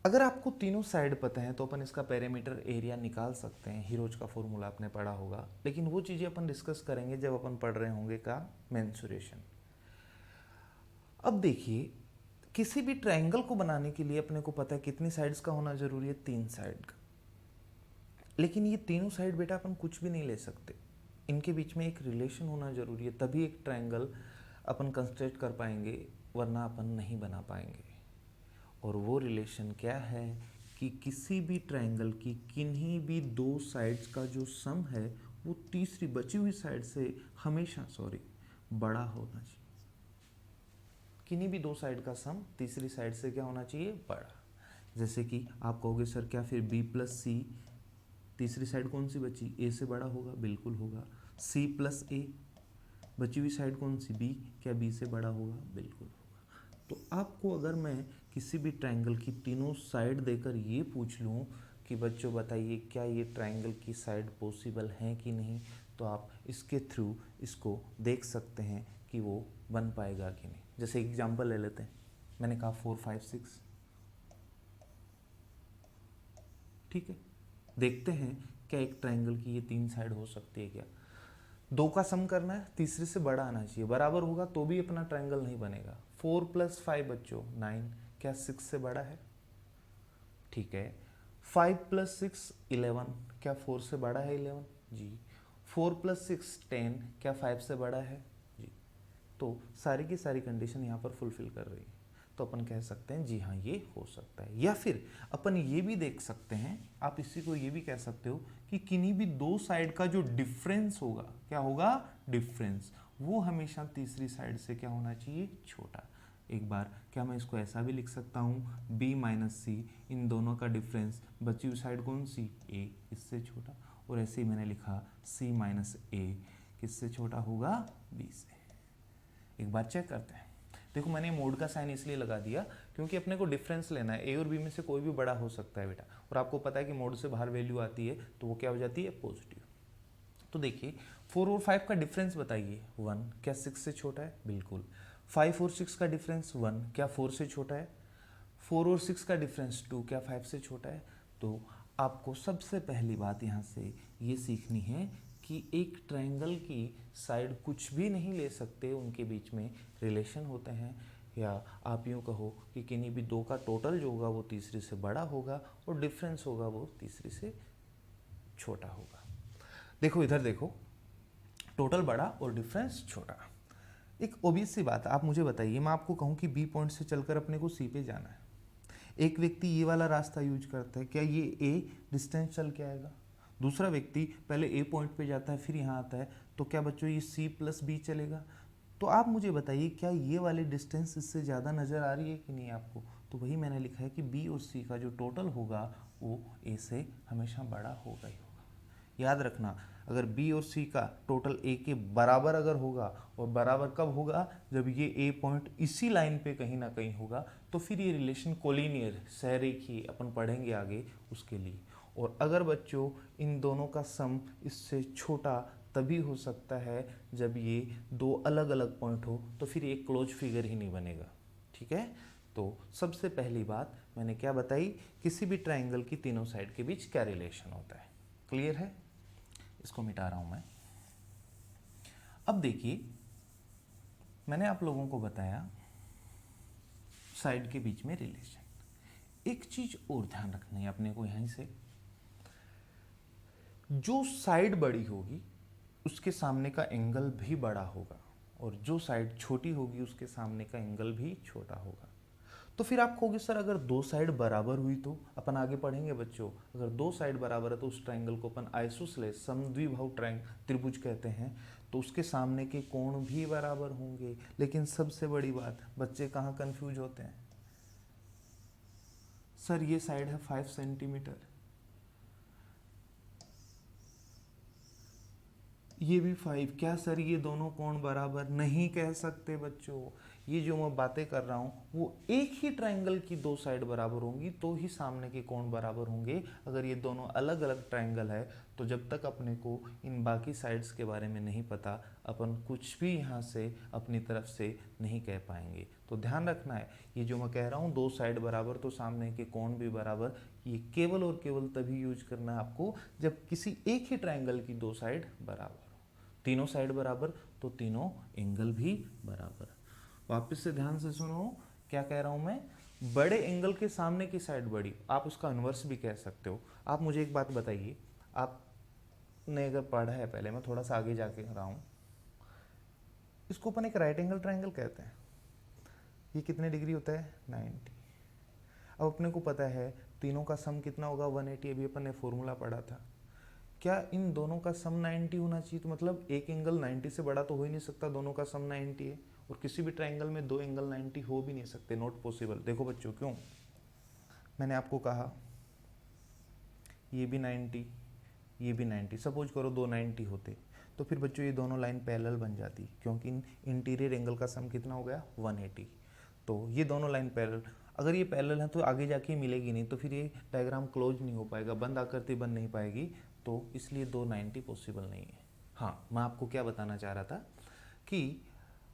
अगर आपको तीनों साइड पता है तो अपन इसका पेरीमीटर एरिया निकाल सकते हैं, हीरोज का फॉर्मूला आपने पढ़ा होगा, लेकिन वो चीज़ें अपन डिस्कस करेंगे जब अपन पढ़ रहे होंगे का मेंसुरेशन। अब देखिए, किसी भी ट्रायंगल को बनाने के लिए अपने को पता है कितनी साइड्स का होना जरूरी है, 3 साइड का। लेकिन ये तीनों साइड बेटा अपन कुछ भी नहीं ले सकते, इनके बीच में एक रिलेशन होना जरूरी है, तभी एक ट्रायंगल अपन कंस्ट्रक्ट कर पाएंगे, वरना अपन नहीं बना पाएंगे। और वो रिलेशन क्या है कि किसी भी ट्रायंगल की किन्हीं भी 2 साइड्स का जो सम है वो तीसरी बची हुई साइड से हमेशा बड़ा होना चाहिए। किन्हीं भी 2 साइड का सम तीसरी साइड से क्या होना चाहिए, बड़ा। जैसे कि आप कहोगे सर क्या फिर B प्लस C, तीसरी साइड कौन सी बची, A से बड़ा होगा, बिल्कुल होगा। C प्लस A, बची हुई साइड कौन सी, B, क्या B से बड़ा होगा, बिल्कुल होगा। तो आपको अगर मैं किसी भी ट्रायंगल की तीनों साइड देकर ये पूछ लूँ कि बच्चों बताइए क्या ये ट्रायंगल की साइड पॉसिबल हैं कि नहीं, तो आप इसके थ्रू इसको देख सकते हैं कि वो बन पाएगा कि नहीं। जैसे एग्जांपल ले लेते हैं, मैंने कहा 4, 5, 6, ठीक है। देखते हैं क्या एक ट्रायंगल की ये 3 साइड हो सकती है क्या। 2 का सम करना है, तीसरे से बड़ा आना चाहिए, बराबर होगा तो भी अपना ट्रायंगल नहीं बनेगा। 4 प्लस 5 बच्चों 9, क्या 6 से बड़ा है, ठीक है। 5 प्लस 6 11, क्या 4 से बड़ा है 11, जी। 4 प्लस 6 10, क्या 5 से बड़ा है, जी। तो सारी की सारी कंडीशन यहाँ पर फुलफिल कर रही है, तो अपन कह सकते हैं जी हाँ ये हो सकता है। या फिर अपन ये भी देख सकते हैं, आप इसी को ये भी कह सकते हो कि किन्हीं भी 2 साइड का जो डिफरेंस होगा, क्या होगा, डिफरेंस, वो हमेशा तीसरी साइड से क्या होना चाहिए, छोटा। एक बार क्या मैं इसको ऐसा भी लिख सकता हूँ, B माइनस C, इन दोनों का डिफरेंस, बची हुई साइड कौन सी, A, इससे छोटा। और ऐसे ही मैंने लिखा C माइनस A, किससे छोटा होगा, B से। एक बार चेक करते हैं। देखो मैंने मोड का साइन इसलिए लगा दिया क्योंकि अपने को डिफरेंस लेना है, A और B में से कोई भी बड़ा हो सकता है बेटा, और आपको पता है कि मोड से बाहर वैल्यू आती है तो वो क्या हो जाती है, पॉजिटिव। तो देखिए 4 और 5 का डिफरेंस बताइए, 1, क्या 6 से छोटा है, बिल्कुल। 5 और 6 का डिफरेंस 1, क्या 4 से छोटा है। 4 और 6 का डिफरेंस 2, क्या 5 से छोटा है। तो आपको सबसे पहली बात यहाँ से ये सीखनी है कि एक ट्रायंगल की साइड कुछ भी नहीं ले सकते, उनके बीच में रिलेशन होते हैं, या आप यूँ कहो कि किन्हीं भी 2 का टोटल जो होगा वो तीसरी से बड़ा होगा और डिफरेंस होगा वो तीसरी से छोटा होगा। देखो इधर देखो, टोटल बड़ा और डिफरेंस छोटा। एक ओबियस सी बात है, आप मुझे बताइए, मैं आपको कहूँ कि B पॉइंट से चलकर अपने को C पे जाना है, एक व्यक्ति ये वाला रास्ता यूज करता है, क्या ये A डिस्टेंस चल के आएगा। दूसरा व्यक्ति पहले A पॉइंट पे जाता है फिर यहाँ आता है, तो क्या बच्चों ये C प्लस B चलेगा। तो आप मुझे बताइए क्या ये वाली डिस्टेंस इससे ज़्यादा नज़र आ रही है कि नहीं आपको। तो वही मैंने लिखा है कि B और C का जो टोटल होगा वो A से हमेशा बड़ा होगा ही होगा। याद रखना, अगर B और C का टोटल A के बराबर अगर होगा, और बराबर कब होगा, जब ये A पॉइंट इसी लाइन पे कहीं ना कहीं होगा, तो फिर ये रिलेशन कोलिनियर, सहरेखीय, अपन पढ़ेंगे आगे उसके लिए। और अगर बच्चों इन दोनों का सम इससे छोटा तभी हो सकता है जब ये 2 अलग अलग पॉइंट हो, तो फिर एक क्लोज फिगर ही नहीं बनेगा, ठीक है। तो सबसे पहली बात मैंने क्या बताई, किसी भी ट्रायंगल की तीनों साइड के बीच क्या रिलेशन होता है, क्लियर है। इसको मिटा रहा हूं मैं। अब देखिए मैंने आप लोगों को बताया साइड के बीच में रिलेशन। एक चीज और ध्यान रखनी है अपने को, यहीं से जो साइड बड़ी होगी उसके सामने का एंगल भी बड़ा होगा, और जो साइड छोटी होगी उसके सामने का एंगल भी छोटा होगा। तो फिर आप कहोगे सर अगर 2 साइड बराबर हुई तो, अपन आगे पढ़ेंगे बच्चों, अगर 2 साइड बराबर है तो उस ट्रायंगल को अपन आइसोसेलेस समद्विबाहु त्रिभुज कहते हैं, तो उसके सामने के कोण भी बराबर होंगे। लेकिन सबसे बड़ी बात, बच्चे कहाँ कंफ्यूज होते हैं, सर ये साइड है 5 सेंटीमीटर, ये भी 5, क्या सर ये दोनों कोण बराबर, नहीं कह सकते बच्चों। ये जो मैं बातें कर रहा हूँ वो एक ही ट्रायंगल की दो साइड बराबर होंगी तो ही सामने के कोण बराबर होंगे। अगर ये दोनों अलग अलग ट्रायंगल है तो जब तक अपने को इन बाकी साइड्स के बारे में नहीं पता, अपन कुछ भी यहाँ से अपनी तरफ से नहीं कह पाएंगे। तो ध्यान रखना है, ये जो मैं कह रहा हूँ दो साइड बराबर तो सामने के कोण भी बराबर, ये केवल और केवल तभी यूज करना है आपको जब किसी एक ही ट्रायंगल की दो साइड बराबर हो। तीनों साइड बराबर तो तीनों एंगल भी बराबर। वापस से ध्यान से सुनो, क्या कह रहा हूं मैं, बड़े एंगल के सामने की साइड बड़ी, आप उसका इन्वर्स भी कह सकते हो। आप मुझे एक बात बताइए, आपने अगर पढ़ा है पहले, मैं थोड़ा सा आगे जाके रहा हूं, इसको अपन एक राइट एंगल ट्रायंगल कहते हैं। ये कितने डिग्री होता है? 90। अब अपने को पता है तीनों का सम कितना होगा? 180। अभी अपन ने फॉर्मूला पढ़ा था। क्या इन दोनों का सम 90 होना चाहिए? तो मतलब एक एंगल 90 से बड़ा तो हो ही नहीं सकता, दोनों का सम 90 है। और किसी भी ट्रायंगल में दो एंगल 90 हो भी नहीं सकते, नॉट पॉसिबल। देखो बच्चों, क्यों? मैंने आपको कहा ये भी 90, ये भी 90। सपोज करो दो 90 होते तो फिर बच्चों ये दोनों लाइन पैरेलल बन जाती, क्योंकि इंटीरियर एंगल का सम कितना हो गया? 180। तो ये दोनों लाइन पैरेलल, अगर ये पैरेलल है तो आगे जाके मिलेगी नहीं, तो फिर ये डायग्राम क्लोज नहीं हो पाएगा, बंद आकृति बन नहीं पाएगी। तो इसलिए 290 पॉसिबल नहीं है। हाँ, मैं आपको क्या बताना चाह रहा था कि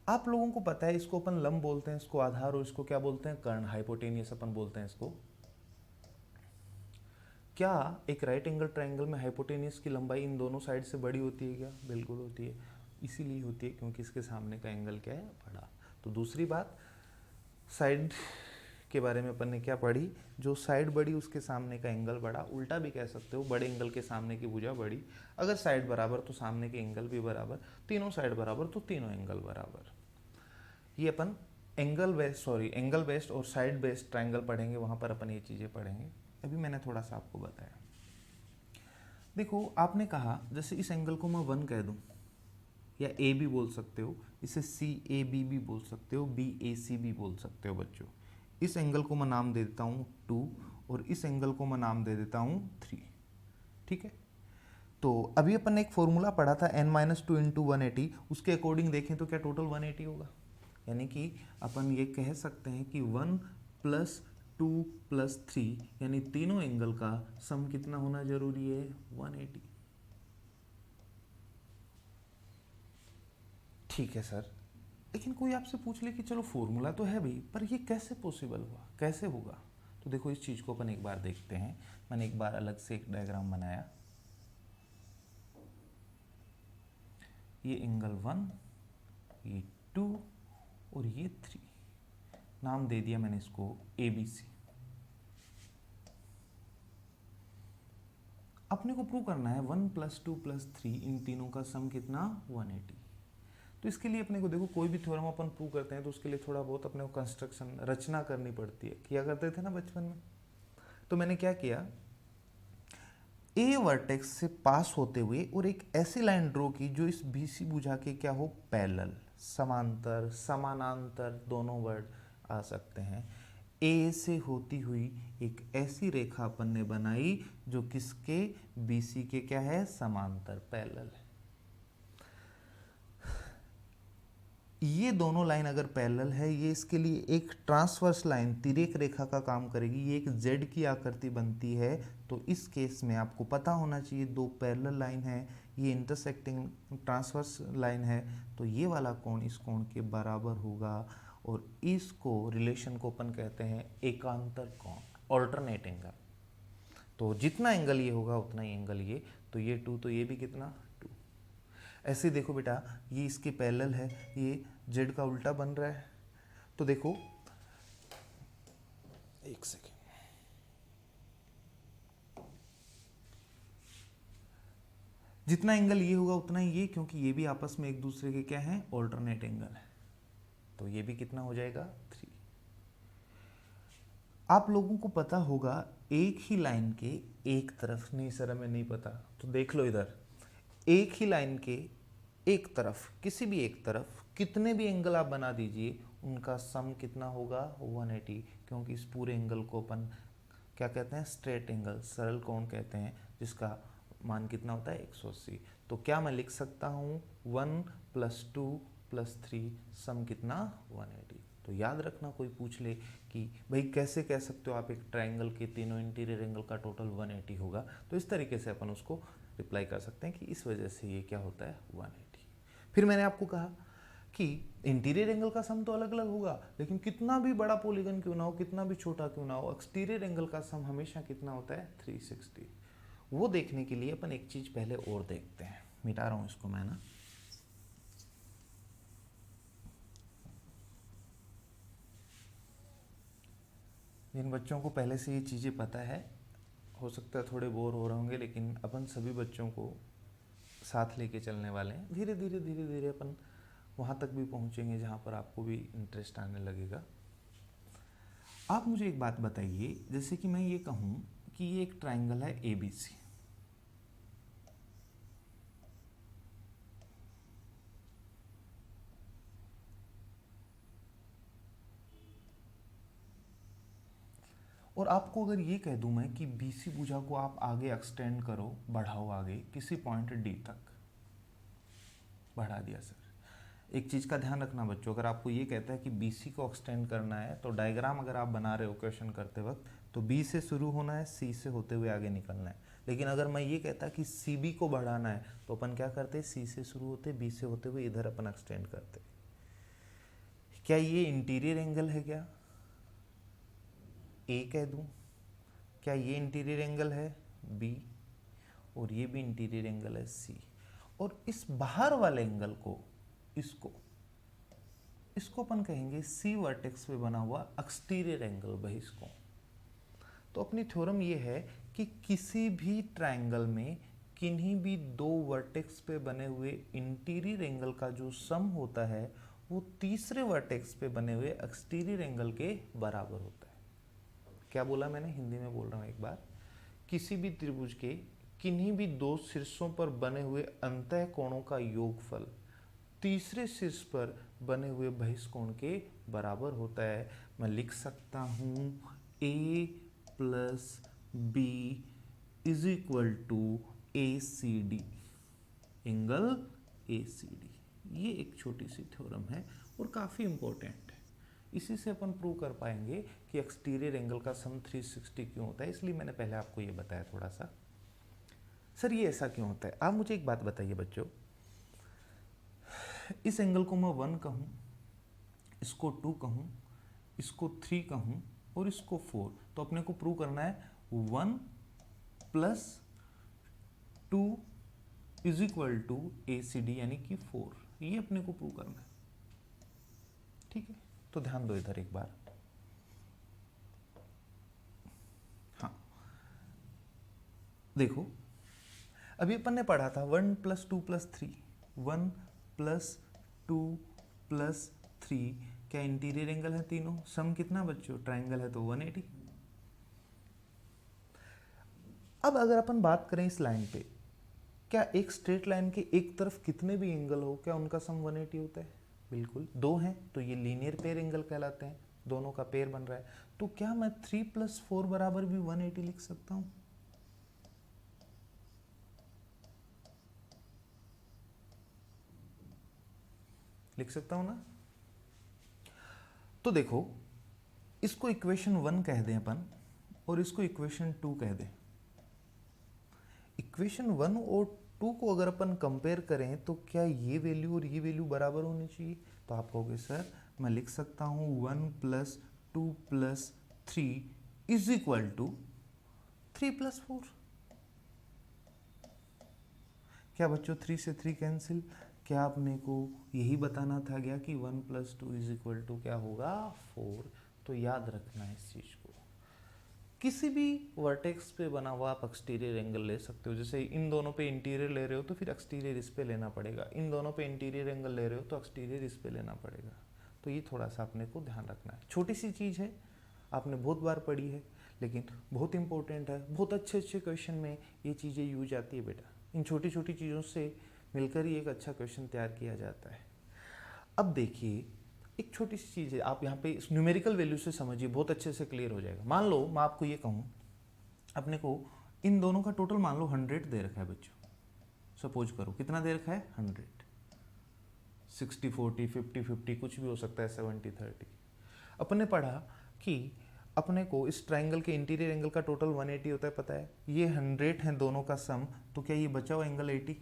आप लोगों को पता है इसको अपन लंब बोलते हैं, इसको आधार, और इसको क्या बोलते हैं? कर्ण, हाइपोटेनियस अपन बोलते हैं इसको। क्या एक राइट एंगल ट्रायंगल में हाइपोटेनियस की लंबाई इन दोनों साइड से बड़ी होती है क्या? बिल्कुल होती है। इसीलिए होती है क्योंकि इसके सामने का एंगल क्या है? बड़ा। तो दूसरी बात, साइड के बारे में अपन ने क्या पढ़ी? जो साइड बड़ी उसके सामने का एंगल बड़ा। उल्टा भी कह सकते हो, बड़े एंगल के सामने की भुजा बड़ी। अगर साइड बराबर तो सामने के एंगल भी बराबर, तीनों साइड बराबर तो तीनों एंगल बराबर। ये अपन एंगल बेस्ड और साइड बेस्ड ट्रायंगल पढ़ेंगे, वहां पर अपन ये चीजें पढ़ेंगे। अभी मैंने थोड़ा सा आपको बताया। देखो, आपने कहा जैसे इस एंगल को मैं 1 कह दूं, या ए भी बोल सकते हो, इसे सी ए बी भी बोल सकते हो, बी ए सी भी बोल सकते हो बच्चों। इस एंगल को मैं नाम दे देता हूँ 2 और इस एंगल को मैं नाम दे देता हूँ 3। ठीक है? तो अभी अपन ने एक फॉर्मूला पढ़ा था n-2 इंटू 180, उसके अकॉर्डिंग देखें तो क्या टोटल 180 होगा? यानी कि अपन ये कह सकते हैं कि 1 + 2 + 3 यानी तीनों एंगल का सम कितना होना जरूरी है? 180। ठीक है सर, लेकिन कोई आपसे पूछ ले कि चलो फॉर्मूला तो है भाई, पर ये कैसे पॉसिबल हुआ, कैसे होगा? तो देखो, इस चीज़ को अपन एक बार देखते हैं। मैंने एक बार अलग से एक डायग्राम बनाया। ये एंगल 1, ये 2 और ये 3, नाम दे दिया मैंने इसको ABC। अपने को प्रूव करना है 1 + 2 + 3 इन तीनों का सम कितना? 180। तो इसके लिए अपने को देखो, कोई भी थ्योरम अपन प्रूव करते हैं तो उसके लिए थोड़ा बहुत अपने को कंस्ट्रक्शन, रचना करनी पड़ती है। किया करते थे ना बचपन में। तो मैंने क्या किया, ए वर्टेक्स से पास होते हुए और एक ऐसी लाइन ड्रॉ की जो इस BC बुझा के क्या हो? पैरेलल, समांतर, समानांतर दोनों वर्ड आ सकते हैं। ए से होती हुई एक ऐसी रेखा अपन ने बनाई जो किसके? BC के क्या है? समांतर, पैरेलल है। ये दोनों लाइन अगर पैरेलल है, ये इसके लिए एक ट्रांसवर्स लाइन, तिर्यक रेखा का काम करेगी। ये एक जेड की आकृति बनती है। तो इस केस में आपको पता होना चाहिए दो पैरेलल लाइन है, ये इंटरसेक्टिंग ट्रांसवर्स लाइन है, तो ये वाला कोण इस कोण के बराबर होगा। और इसको रिलेशन को अपन कहते हैं एकांतर कोण, ऑल्टरनेट एंगल। तो जितना एंगल ये होगा उतना ही एंगल ये, तो ये 2, तो ये भी कितना? 2। ऐसे देखो बेटा, ये इसके पैरेलल है, ये जेड का उल्टा बन रहा है। तो देखो, एक सेकेंड, जितना एंगल ये होगा उतना ही ये, क्योंकि ये भी आपस में एक दूसरे के क्या है? ऑल्टरनेट एंगल है। तो ये भी कितना हो जाएगा? 3। आप लोगों को पता होगा एक ही लाइन के एक तरफ, नहीं सर हमें नहीं पता, तो देख लो इधर, एक ही लाइन के एक तरफ, किसी भी एक तरफ कितने भी एंगल आप बना दीजिए, उनका सम कितना होगा? 180। क्योंकि इस पूरे एंगल को अपन क्या कहते हैं? स्ट्रेट एंगल, सरल कोण कहते हैं, जिसका मान कितना होता है? 180। तो क्या मैं लिख सकता हूँ 1 + 2 + 3 सम कितना? 180। तो याद रखना, कोई पूछ ले कि भाई कैसे कह सकते हो आप एक ट्रायंगल के तीनों इंटीरियर एंगल का टोटल 180 होगा, तो इस तरीके से अपन उसको रिप्लाई कर सकते हैं कि इस वजह से ये क्या होता है 180। फिर मैंने आपको कहा कि इंटीरियर एंगल का सम तो अलग अलग होगा, लेकिन कितना भी बड़ा पॉलीगन क्यों ना हो, कितना भी छोटा क्यों ना हो, एक्सटीरियर एंगल का सम हमेशा कितना होता है 360। वो देखने के लिए अपन एक चीज पहले और देखते हैं, मिटा रहा हूं इसको मैं ना। जिन बच्चों को पहले से ये चीज़ें पता है, हो सकता है थोड़े बोर हो रहे होंगे, लेकिन अपन सभी बच्चों को साथ लेके चलने वाले हैं। धीरे धीरे धीरे धीरे अपन वहाँ तक भी पहुँचेंगे जहाँ पर आपको भी इंटरेस्ट आने लगेगा। आप मुझे एक बात बताइए, जैसे कि मैं ये कहूँ कि ये एक ट्राइंगल है ABC, और आपको अगर ये कह दूं मैं कि BC भुजा को आप आगे एक्सटेंड करो, बढ़ाओ आगे किसी पॉइंट D तक, बढ़ा दिया सर। एक चीज़ का ध्यान रखना बच्चों, अगर आपको ये कहता है कि BC को एक्सटेंड करना है, तो डायग्राम अगर आप बना रहे हो क्वेश्चन करते वक्त, तो B से शुरू होना है, C से होते हुए आगे निकलना है। लेकिन अगर मैं ये कहता कि CB को बढ़ाना है, तो अपन क्या करते, C से शुरू होते, B से होते हुए इधर अपन एक्सटेंड करते। क्या ये इंटीरियर एंगल है क्या, A कह दूं? क्या ये इंटीरियर एंगल है B, और ये भी इंटीरियर एंगल है C, और इस बाहर वाले एंगल को, इसको अपन कहेंगे C वर्टेक्स पे बना हुआ एक्सटीरियर एंगल बहिष्कोण। तो अपनी थ्योरम ये है कि किसी भी ट्रायंगल में किन्हीं भी दो वर्टेक्स पे बने हुए इंटीरियर एंगल का जो सम होता है वो तीसरे वर्टेक्स पे बने हुए एक्सटीरियर एंगल के बराबर होता है। क्या बोला मैंने, हिंदी में बोल रहा हूँ एक बार, किसी भी त्रिभुज के किन्हीं भी दो शीर्षों पर बने हुए अंतः कोणों का योगफल तीसरे शीर्ष पर बने हुए बहिष्कोण के बराबर होता है। मैं लिख सकता हूँ A plus B is equal to ACD, angle ACD। ये एक छोटी सी थ्योरम है और काफ़ी इंपॉर्टेंट है। इसी से अपन प्रूव कर पाएंगे कि एक्सटीरियर एंगल का सम 360 क्यों होता है, इसलिए मैंने पहले आपको ये बताया थोड़ा सा। सर ये ऐसा क्यों होता है? आप मुझे एक बात बताइए बच्चों, इस एंगल को मैं 1 कहूँ, इसको 2 कहूँ, इसको 3 कहूँ और इसको 4, तो अपने को प्रूव करना है 1 plus 2 is equal to ACD यानी कि 4, ये अपने को प्रूव करना है। ठीक है, तो ध्यान दो इधर एक बार। हाँ देखो, अभी अपन ने पढ़ा था 1 प्लस 2 प्लस 3, 1 प्लस 2 प्लस 3, क्या इंटीरियर एंगल है तीनों? सम कितना बच्चों? ट्रायंगल है तो 180। अब अगर अपन बात करें इस लाइन पे, क्या एक स्ट्रेट लाइन के एक तरफ कितने भी एंगल हो, क्या उनका सम 180 होता है? बिल्कुल। दो हैं तो ये लीनियर पेयर एंगल कहलाते हैं, दोनों का पेयर बन रहा है। तो क्या मैं 3 प्लस 4 बराबर भी 180 लिख सकता हूं? लिख सकता हूं ना? तो देखो, इसको इक्वेशन 1 कह दें अपन और इसको इक्वेशन 2 कह दें। इक्वेशन 1 और 2 को अगर अपन कंपेयर करें तो क्या ये वैल्यू और ये वैल्यू बराबर होनी चाहिए? तो आप कहोगे सर मैं लिख सकता हूँ 1 plus 2 plus 3 is equal to 3 plus 4। क्या बच्चों 3 से 3 कैंसिल? क्या आपने को यही बताना था क्या कि 1 प्लस 2 इज इक्वल टू क्या होगा 4? तो याद रखना है इस चीज़ को। किसी भी वर्टेक्स पे बना हुआ आप एक्सटीरियर एंगल ले सकते हो। जैसे इन दोनों पे इंटीरियर ले रहे हो तो फिर एक्सटीरियर इस पे लेना पड़ेगा, इन दोनों पे इंटीरियर एंगल ले रहे हो तो एक्सटीरियर इस पे लेना पड़ेगा। तो ये थोड़ा सा अपने को ध्यान रखना है। छोटी सी चीज़ है, आपने बहुत बार पढ़ी है, लेकिन बहुत इंपॉर्टेंट है। बहुत अच्छे अच्छे क्वेश्चन में ये चीज़ें यूज आती है बेटा। इन छोटी छोटी चीज़ों से मिलकर ही एक अच्छा क्वेश्चन तैयार किया जाता है। अब देखिए, एक छोटी सी चीज़ है, आप यहाँ पे इस न्यूमेरिकल वैल्यू से समझिए, बहुत अच्छे से क्लियर हो जाएगा। मान लो मैं आपको ये कहूँ, अपने को इन दोनों का टोटल मान लो 100 दे रखा है बच्चों। सपोज करो कितना दे रखा है 100, 60 40 50 50 कुछ भी हो सकता है, 70 30। अपने पढ़ा कि अपने को इस ट्राइंगल के इंटीरियर एंगल का टोटल 180 होता है, पता है। ये 100 है दोनों का सम, तो क्या ये बचा हुआ एंगल 80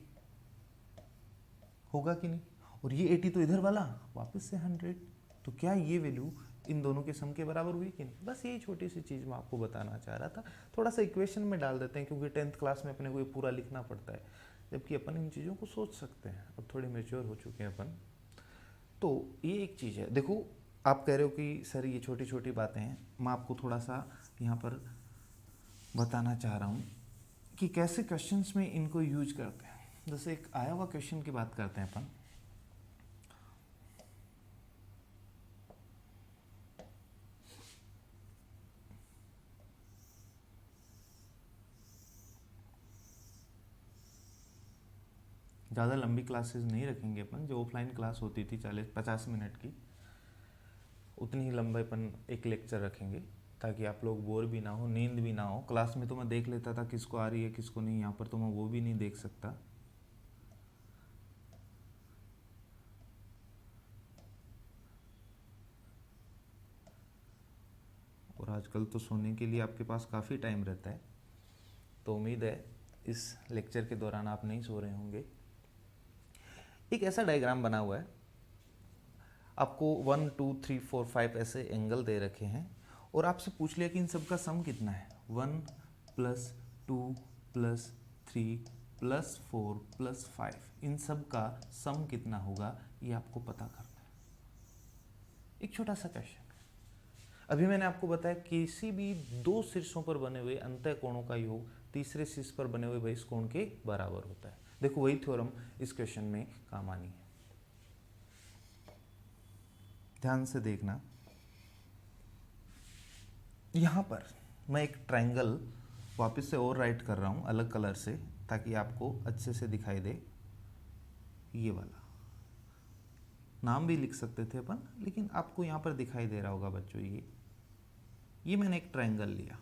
होगा कि नहीं? और ये 80 तो इधर वाला वापस से 100, तो क्या ये वैल्यू इन दोनों के सम के बराबर हुई कि नहीं? बस यही छोटी सी चीज़ मैं आपको बताना चाह रहा था। थोड़ा सा इक्वेशन में डाल देते हैं, क्योंकि 10th क्लास में अपने को ये पूरा लिखना पड़ता है, जबकि अपन इन चीज़ों को सोच सकते हैं, अब थोड़े मेच्योर हो चुके हैं अपन। तो ये एक चीज़ है। देखो, आप कह रहे हो कि सर ये छोटी छोटी बातें हैं, मैं आपको थोड़ा सा यहाँ पर बताना चाह रहा हूँ कि कैसे क्वेश्चंस में इनको यूज करते हैं। जैसे एक आया हुआ क्वेश्चन की बात करते हैं अपन। ज़्यादा लंबी क्लासेस नहीं रखेंगे अपन, जो ऑफलाइन क्लास होती थी 40-50 मिनट की, उतनी ही लंबे अपन एक लेक्चर रखेंगे, ताकि आप लोग बोर भी ना हो, नींद भी ना हो। क्लास में तो मैं देख लेता था किसको आ रही है किसको नहीं, यहाँ पर तो मैं वो भी नहीं देख सकता। और आजकल तो सोने के लिए आपके पास काफ़ी टाइम रहता है, तो उम्मीद है इस लेक्चर के दौरान आप नहीं सो रहे होंगे। एक ऐसा डायग्राम बना हुआ है, आपको 1 2 3 4 5 ऐसे एंगल दे रखे हैं, और आपसे पूछ लिया कि इन सब का सम कितना है। 1 + 2 + 3 + 4 + 5, इन सब का सम कितना होगा, ये आपको पता करना है। एक छोटा सा क्वेश्चन। अभी मैंने आपको बताया किसी भी दो शीर्षों पर बने हुए अंतः कोणों का योग तीसरे शीर्ष पर बने हुए बहिष कोण के बराबर होता है। देखो, वही थ्योरम इस क्वेश्चन में काम आनी है, ध्यान से देखना। यहाँ पर मैं एक ट्रायंगल वापस से और राइट कर रहा हूँ अलग कलर से, ताकि आपको अच्छे से दिखाई दे। ये वाला नाम भी लिख सकते थे अपन, लेकिन आपको यहाँ पर दिखाई दे रहा होगा बच्चों। ये मैंने एक ट्रायंगल लिया,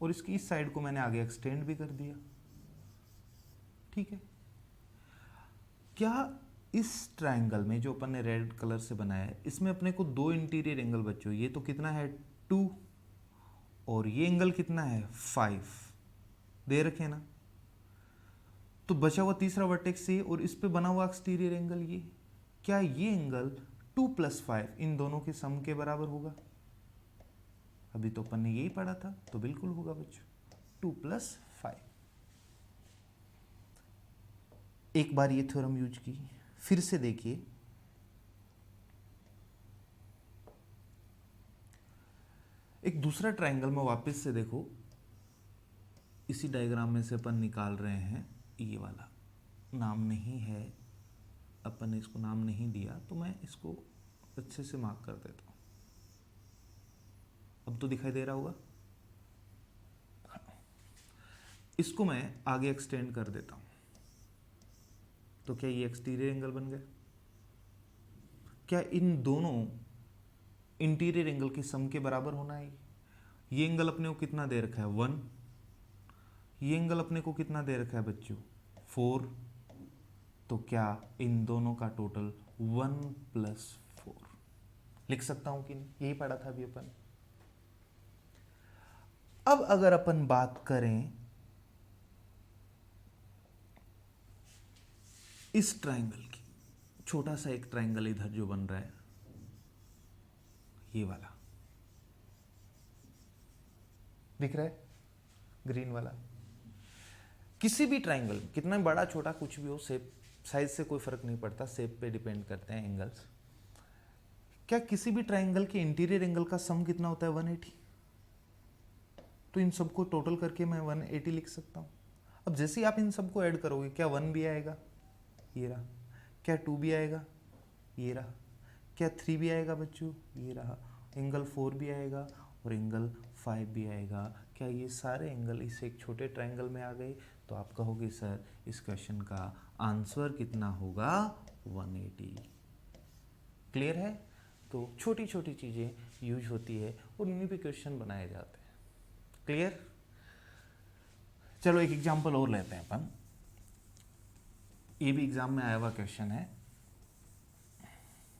और इसकी इस साइड को मैंने आगे एक्सटेंड भी कर दिया, ठीक है। क्या इस ट्रायंगल में जो अपन ने रेड कलर से बनाया है, इसमें अपने को दो इंटीरियर एंगल बच्चों, ये तो कितना है 2, और ये एंगल कितना है 5 दे रखे ना। तो बचा हुआ तीसरा वर्टेक्स ये, और इस पे बना हुआ एक्सटीरियर एंगल ये, क्या ये एंगल 2 + 5 इन दोनों के सम के बराबर होगा? अभी तो अपन ने यही पढ़ा था, तो बिल्कुल होगा बच्चों, 2 + 5। एक बार ये थ्योरम यूज की, फिर से देखिए। एक दूसरा ट्रायंगल में वापस से देखो, इसी डायग्राम में से अपन निकाल रहे हैं। ये वाला नाम नहीं है, अपन ने इसको नाम नहीं दिया, तो मैं इसको अच्छे से मार्क कर देता हूँ। अब तो दिखाई दे रहा होगा। इसको मैं आगे एक्सटेंड कर देता हूँ, तो क्या ये एक्सटीरियर एंगल बन गया? क्या इन दोनों इंटीरियर एंगल के सम के बराबर होना है? ये एंगल अपने को कितना दे रखा है 1, ये एंगल अपने को कितना दे रखा है बच्चों 4, तो क्या इन दोनों का टोटल 1 + 4 लिख सकता हूं कि नहीं? यही पढ़ा था अभी अपन। अब अगर अपन बात करें इस ट्रायंगल की, छोटा सा एक ट्रायंगल इधर जो बन रहा है, ये वाला दिख रहा है ग्रीन वाला। किसी भी ट्रायंगल, कितना बड़ा छोटा कुछ भी हो, शेप साइज से कोई फर्क नहीं पड़ता, शेप पे डिपेंड करते हैं एंगल्स। क्या किसी भी ट्रायंगल के इंटीरियर एंगल का सम कितना होता है 180? तो इन सबको टोटल करके मैं 180 लिख सकता हूँ। अब जैसे ही आप इन सबको ऐड करोगे, क्या 1 भी आएगा, ये रहा। क्या 2 भी आएगा, ये रहा। क्या 3 भी आएगा बच्चों, ये रहा। एंगल 4 भी आएगा, और एंगल 5 भी आएगा। क्या ये सारे एंगल इस एक छोटे ट्रायंगल में आ गए? तो आप कहोगे सर इस क्वेश्चन का आंसर कितना होगा 180। क्लियर है? तो छोटी छोटी चीज़ें यूज होती है, और उन्हीं पे क्वेश्चन बनाए जाते हैं। क्लियर? चलो एक एग्जांपल और लेते हैं अपन। ये भी एग्जाम में आया हुआ क्वेश्चन है।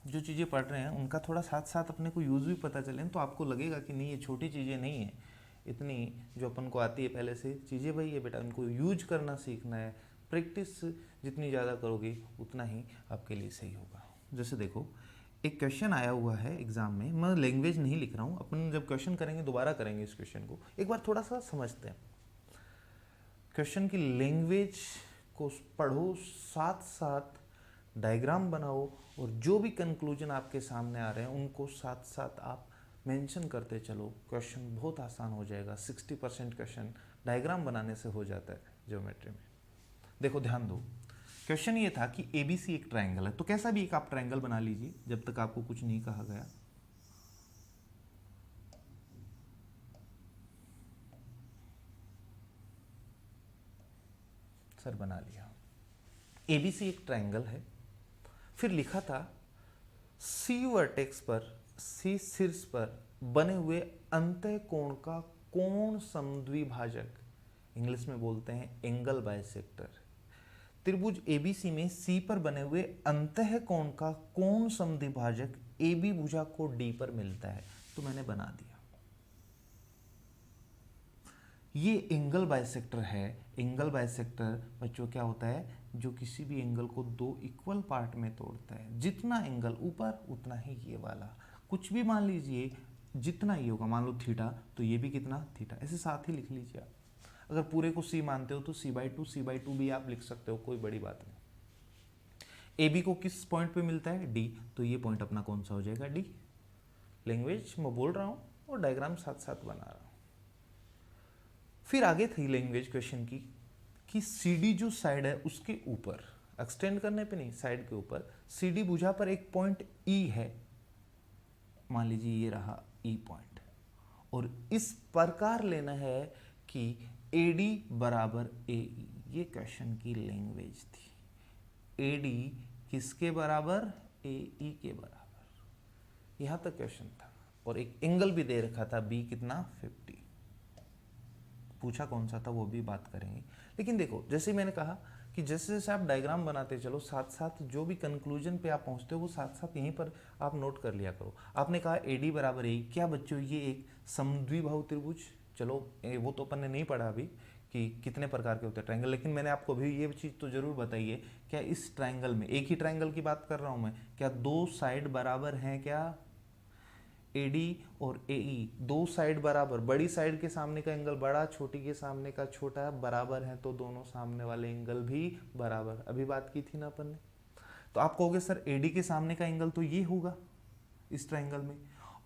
जो चीज़ें पढ़ रहे हैं उनका थोड़ा साथ साथ अपने को यूज़ भी पता चले तो आपको लगेगा कि नहीं ये छोटी चीज़ें नहीं है, इतनी जो अपन को आती है पहले से चीज़ें वही है बेटा, उनको यूज करना सीखना है। प्रैक्टिस जितनी ज़्यादा करोगे उतना ही आपके लिए सही होगा। जैसे देखो एक क्वेश्चन आया हुआ है एग्ज़ाम में, मैं लैंग्वेज नहीं लिख रहा हूँ, अपन जब क्वेश्चन करेंगे दोबारा करेंगे इस क्वेश्चन को, एक बार थोड़ा सा समझते हैं। क्वेश्चन की लैंग्वेज को पढ़ो, साथ साथ डायग्राम बनाओ और जो भी कंक्लूजन आपके सामने आ रहे हैं उनको साथ साथ आप मेंशन करते चलो। क्वेश्चन बहुत आसान हो जाएगा। 60% क्वेश्चन डायग्राम बनाने से हो जाता है ज्योमेट्री में। देखो ध्यान दो, क्वेश्चन ये था कि ABC एक ट्रायंगल है, तो कैसा भी एक आप ट्रायंगल बना लीजिए जब तक आपको कुछ नहीं कहा गया। सर बना लिया। ABC एक ट्रायंगल है, फिर लिखा था C वर्टेक्स पर, C शीर्ष पर बने हुए अंतःकोण का कोण समद्विभाजक, इंग्लिश में बोलते हैं एंगल बाइसेक्टर। त्रिभुज ABC में C पर बने हुए अंतःकोण का कोण समद्विभाजक AB भुजा को D पर मिलता है, तो मैंने बना दिया। ये एंगल बाइसेक्टर है। एंगल बाइसेक्टर बच्चों क्या होता है, जो किसी भी एंगल को दो इक्वल पार्ट में तोड़ता है। जितना एंगल ऊपर उतना ही ये वाला, कुछ भी मान लीजिए जितना ये होगा, मान लो थीटा, तो ये भी कितना थीटा, ऐसे साथ ही लिख लीजिए आप। अगर पूरे को C मानते हो तो C/2 भी आप लिख सकते हो, कोई बड़ी बात नहीं। AB को किस पॉइंट पे मिलता है, D, तो ये पॉइंट अपना कौन सा हो जाएगा, D। लैंग्वेज मैं बोल रहा हूँ और डायग्राम साथ साथ बना रहा हूँ। फिर आगे थी लैंग्वेज क्वेश्चन की कि CD जो साइड है उसके ऊपर, एक्सटेंड करने पे नहीं, साइड के ऊपर CD भुजा पर एक पॉइंट E है, मान लीजिए ये रहा E पॉइंट, और इस प्रकार लेना है कि AD बराबर AE। ये क्वेश्चन की लैंग्वेज थी। AD किसके बराबर, AE के बराबर। यहां तक क्वेश्चन था और एक एंगल भी दे रखा था B कितना, 50। पूछा कौन सा था वो भी बात करेंगे। लेकिन देखो जैसे मैंने कहा कि जैसे जैसे आप डायग्राम बनाते चलो, साथ साथ जो भी कंक्लूजन पे आप पहुंचते हो वो साथ साथ यहीं पर आप नोट कर लिया करो। आपने कहा AD बराबर AE, क्या बच्चों ये एक समद्विबाहु त्रिभुज, चलो वो तो अपन ने नहीं पढ़ा अभी कि कितने प्रकार के होते हैं ट्रायंगल, लेकिन मैंने आपको अभी ये चीज़ तो जरूर बताई है, क्या इस ट्रायंगल में, एक ही ट्रायंगल की बात कर रहा हूँ मैं, क्या दो साइड बराबर हैं, क्या AD और AE दो साइड बराबर, बड़ी साइड के सामने का एंगल बड़ा, छोटी के सामने का छोटा बराबर है, तो दोनों सामने वाले एंगल भी बराबर। अभी बात की थी ना अपन ने। तो आप कहोगे सर AD के सामने का एंगल तो ये होगा इस ट्रायंगल में,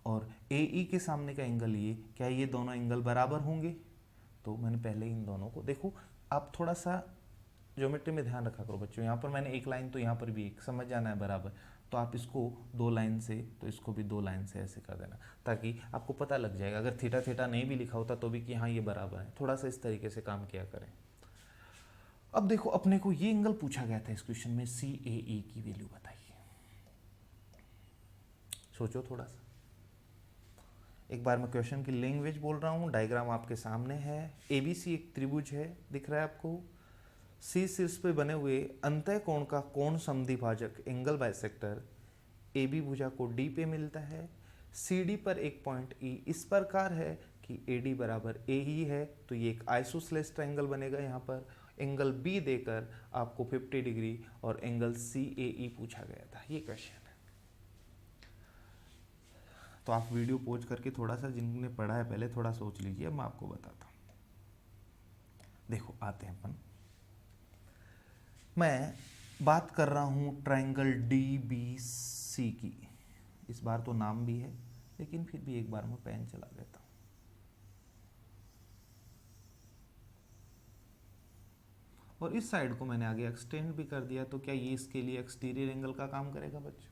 और AE के सामने का एंगल ये, क्या ये दोनों एंगल बराबर होंगे? तो मैंने पहले इन दोनों को, देखो आप थोड़ा सा ज्योमेट्री में ध्यान रखा करो बच्चों, यहाँ पर मैंने एक लाइन तो यहाँ पर भी एक, समझ जाना है बराबर, तो आप इसको दो लाइन से, तो इसको भी दो लाइन से ऐसे कर देना, ताकि आपको पता लग जाएगा। अगर थीटा थीटा नहीं भी लिखा होता तो भी कि हाँ ये बराबर है, थोड़ा सा इस तरीके से काम किया करें। अब देखो अपने को ये एंगल पूछा गया था इस क्वेश्चन में, CAE की वैल्यू बताइए। सोचो थोड़ा सा, एक बार मैं क्वेश्चन की लैंग्वेज बोल रहा हूँ, डायग्राम आपके सामने है। ABC एक त्रिभुज है, दिख रहा है आपको। C शीर्ष पे बने हुए अंतःकोण का कोण समद्विभाजक एंगल बाइसेक्टर AB भुजा को D पे मिलता है। CD पर एक पॉइंट E इस प्रकार है कि AD बराबर AE है, तो ये एक आइसोसेलेस ट्रायंगल बनेगा। यहाँ पर एंगल B देकर आपको 50 डिग्री और एंगल CAE पूछा गया था, ये क्वेश्चन है। तो आप वीडियो पॉज करके थोड़ा सा, जिनने पढ़ा है पहले, थोड़ा सोच लीजिए, अब मैं आपको बताता हूँ। देखो आते हैं अपन, मैं बात कर रहा हूँ ट्रायंगल DBC की। इस बार तो नाम भी है, लेकिन फिर भी एक बार मैं पेन चला देता हूँ। और इस साइड को मैंने आगे एक्सटेंड भी कर दिया, तो क्या ये इसके लिए एक्सटीरियर एंगल का काम करेगा बच्चों?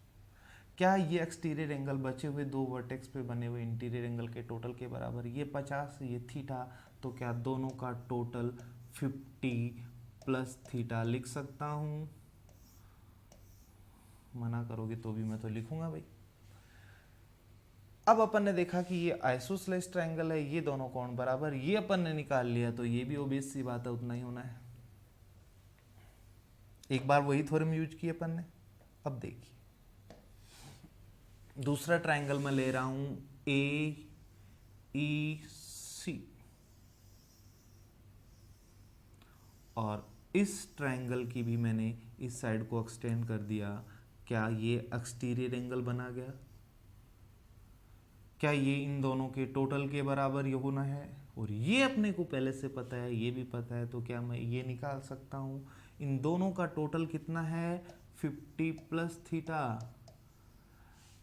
क्या ये एक्सटीरियर एंगल बचे हुए दो वर्टेक्स पे बने हुए इंटीरियर एंगल के टोटल के बराबर? ये 50, ये थीटा, तो क्या दोनों का टोटल 50 प्लस थीटा लिख सकता हूँ? मना करोगे तो भी मैं तो लिखूंगा भाई। अब अपन ने देखा कि ये आइसोसेलेस ट्रायंगल है, ये दोनों कोण बराबर, ये अपन ने निकाल लिया, तो ये भी ऑब्वियस सी बात है उतना ही होना है। एक बार वही थ्योरम यूज किए अपन ने। अब देखिए दूसरा ट्राइंगल मैं ले रहा हूं AEC, और इस ट्राइंगल की भी मैंने इस साइड को एक्सटेंड कर दिया। क्या ये एक्सटीरियर एंगल बना गया? क्या ये इन दोनों के टोटल के बराबर ये होना है? और ये अपने को पहले से पता है, ये भी पता है, तो क्या मैं ये निकाल सकता हूँ? इन दोनों का टोटल कितना है? 50 प्लस थीटा।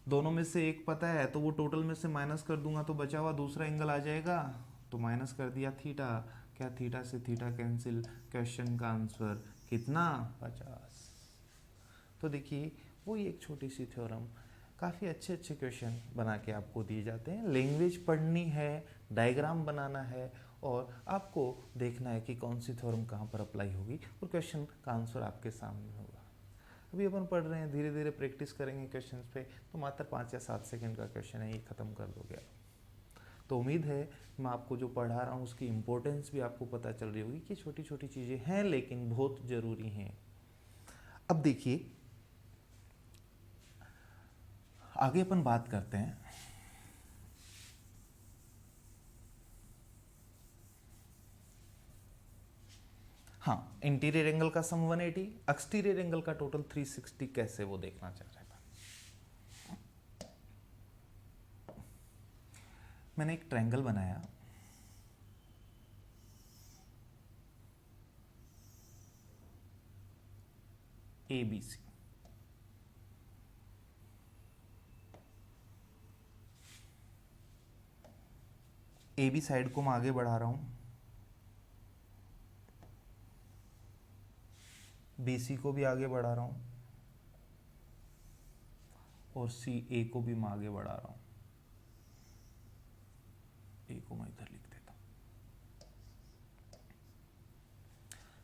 दोनों में से एक पता है तो वो टोटल में से माइनस कर दूंगा तो बचा हुआ दूसरा एंगल आ जाएगा, तो माइनस कर दिया थीटा। क्या थीटा से थीटा कैंसिल? क्वेश्चन का आंसर कितना? 50। तो देखिए वही एक छोटी सी थ्योरम, काफ़ी अच्छे अच्छे क्वेश्चन बना के आपको दिए जाते हैं। लैंग्वेज पढ़नी है, डायग्राम बनाना है, और आपको देखना है कि कौन सी थ्योरम कहाँ पर अप्लाई होगी, और क्वेश्चन का आंसर आपके सामने होगा। अभी अपन पढ़ रहे हैं, धीरे धीरे प्रैक्टिस करेंगे क्वेश्चंस पे, तो मात्र 5 या 7 सेकंड का क्वेश्चन है, ये ख़त्म कर दोगे आप। तो उम्मीद है मैं आपको जो पढ़ा रहा हूँ उसकी इम्पोर्टेंस भी आपको पता चल रही होगी कि छोटी छोटी चीज़ें हैं लेकिन बहुत ज़रूरी हैं। अब देखिए आगे अपन बात करते हैं हाँ, इंटीरियर एंगल का सम 180, एक्सटीरियर एंगल का टोटल 360 कैसे, वो देखना चाह रहे था। मैंने एक ट्रायंगल बनाया, ABC। AB साइड को मैं आगे बढ़ा रहा हूं, BC को भी आगे बढ़ा रहा हूं, और CA को भी मैं आगे बढ़ा रहा हूं। A को मैं इधर लिख देता हूं।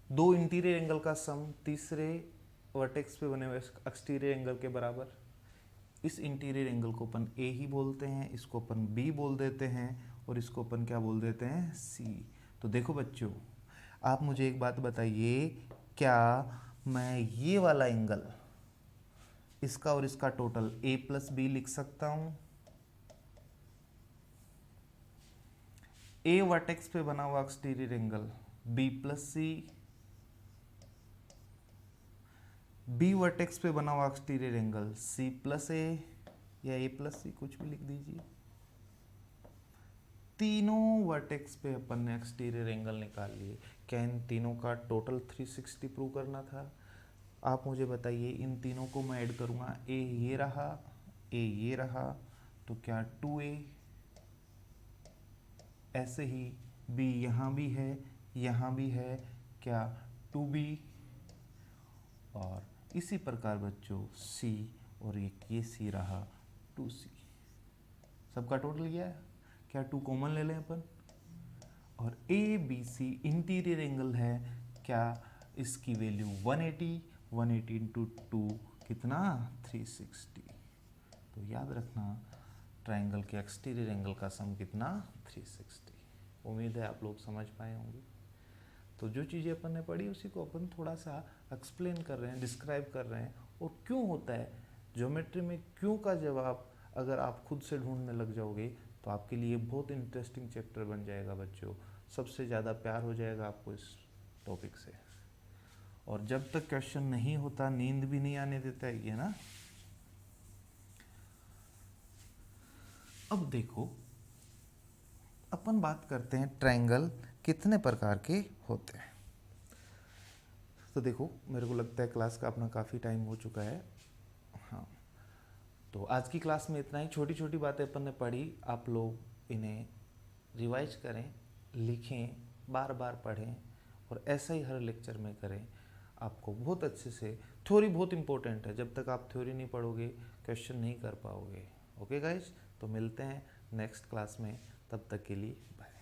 दो इंटीरियर एंगल का सम तीसरे वर्टेक्स पे बने हुए एक्सटीरियर एंगल के बराबर। इस इंटीरियर एंगल को अपन A ही बोलते हैं, इसको अपन B बोल देते हैं, और इसको अपन क्या बोल देते हैं? C। तो देखो बच्चों, आप मुझे एक बात बताइए, क्या मैं ये वाला एंगल, इसका और इसका टोटल A प्लस B लिख सकता हूं? A वर्टेक्स पे बना हुआ exterior angle B plus C, B vertex पे बना हुआ exterior angle C plus A या A प्लस C, कुछ भी लिख दीजिए। तीनों वर्टेक्स पे अपन ने एक्सटीरियर एंगल निकाल लिए। क्या इन तीनों का टोटल 360 प्रूव करना था? आप मुझे बताइए, इन तीनों को मैं ऐड करूँगा, A ये रहा, A ये रहा, तो क्या 2A, ऐसे ही B यहाँ भी है, यहाँ भी है, क्या 2B, और इसी प्रकार बच्चों C, और एक ये C रहा 2C। सबका टोटल क्या है? क्या 2 कॉमन ले लें अपन, और ABC इंटीरियर एंगल है, क्या इसकी वैल्यू 180, 180 इंटू 2 कितना? 360। तो याद रखना, ट्रायंगल के एक्सटीरियर एंगल का सम कितना? 360। उम्मीद है आप लोग समझ पाए होंगे। तो जो चीज़ें अपन ने पढ़ी उसी को अपन थोड़ा सा एक्सप्लेन कर रहे हैं, डिस्क्राइब कर रहे हैं, और क्यों होता है ज्योमेट्री में क्यों का जवाब अगर आप खुद से ढूंढने लग जाओगे तो आपके लिए बहुत इंटरेस्टिंग चैप्टर बन जाएगा बच्चों। सबसे ज़्यादा प्यार हो जाएगा आपको इस टॉपिक से, और जब तक क्वेश्चन नहीं होता नींद भी नहीं आने देता है ये ना। अब देखो, अपन बात करते हैं ट्रायंगल कितने प्रकार के होते हैं। तो देखो, मेरे को लगता है क्लास का अपना काफ़ी टाइम हो चुका है। हाँ, तो आज की क्लास में इतना ही। छोटी छोटी बातें अपन ने पढ़ी, आप लोग इन्हें रिवाइज करें, लिखें, बार बार पढ़ें, और ऐसा ही हर लेक्चर में करें। आपको बहुत अच्छे से, थ्योरी बहुत इंपॉर्टेंट है, जब तक आप थ्योरी नहीं पढ़ोगे क्वेश्चन नहीं कर पाओगे। ओके गाइज, तो मिलते हैं नेक्स्ट क्लास में, तब तक के लिए बाय।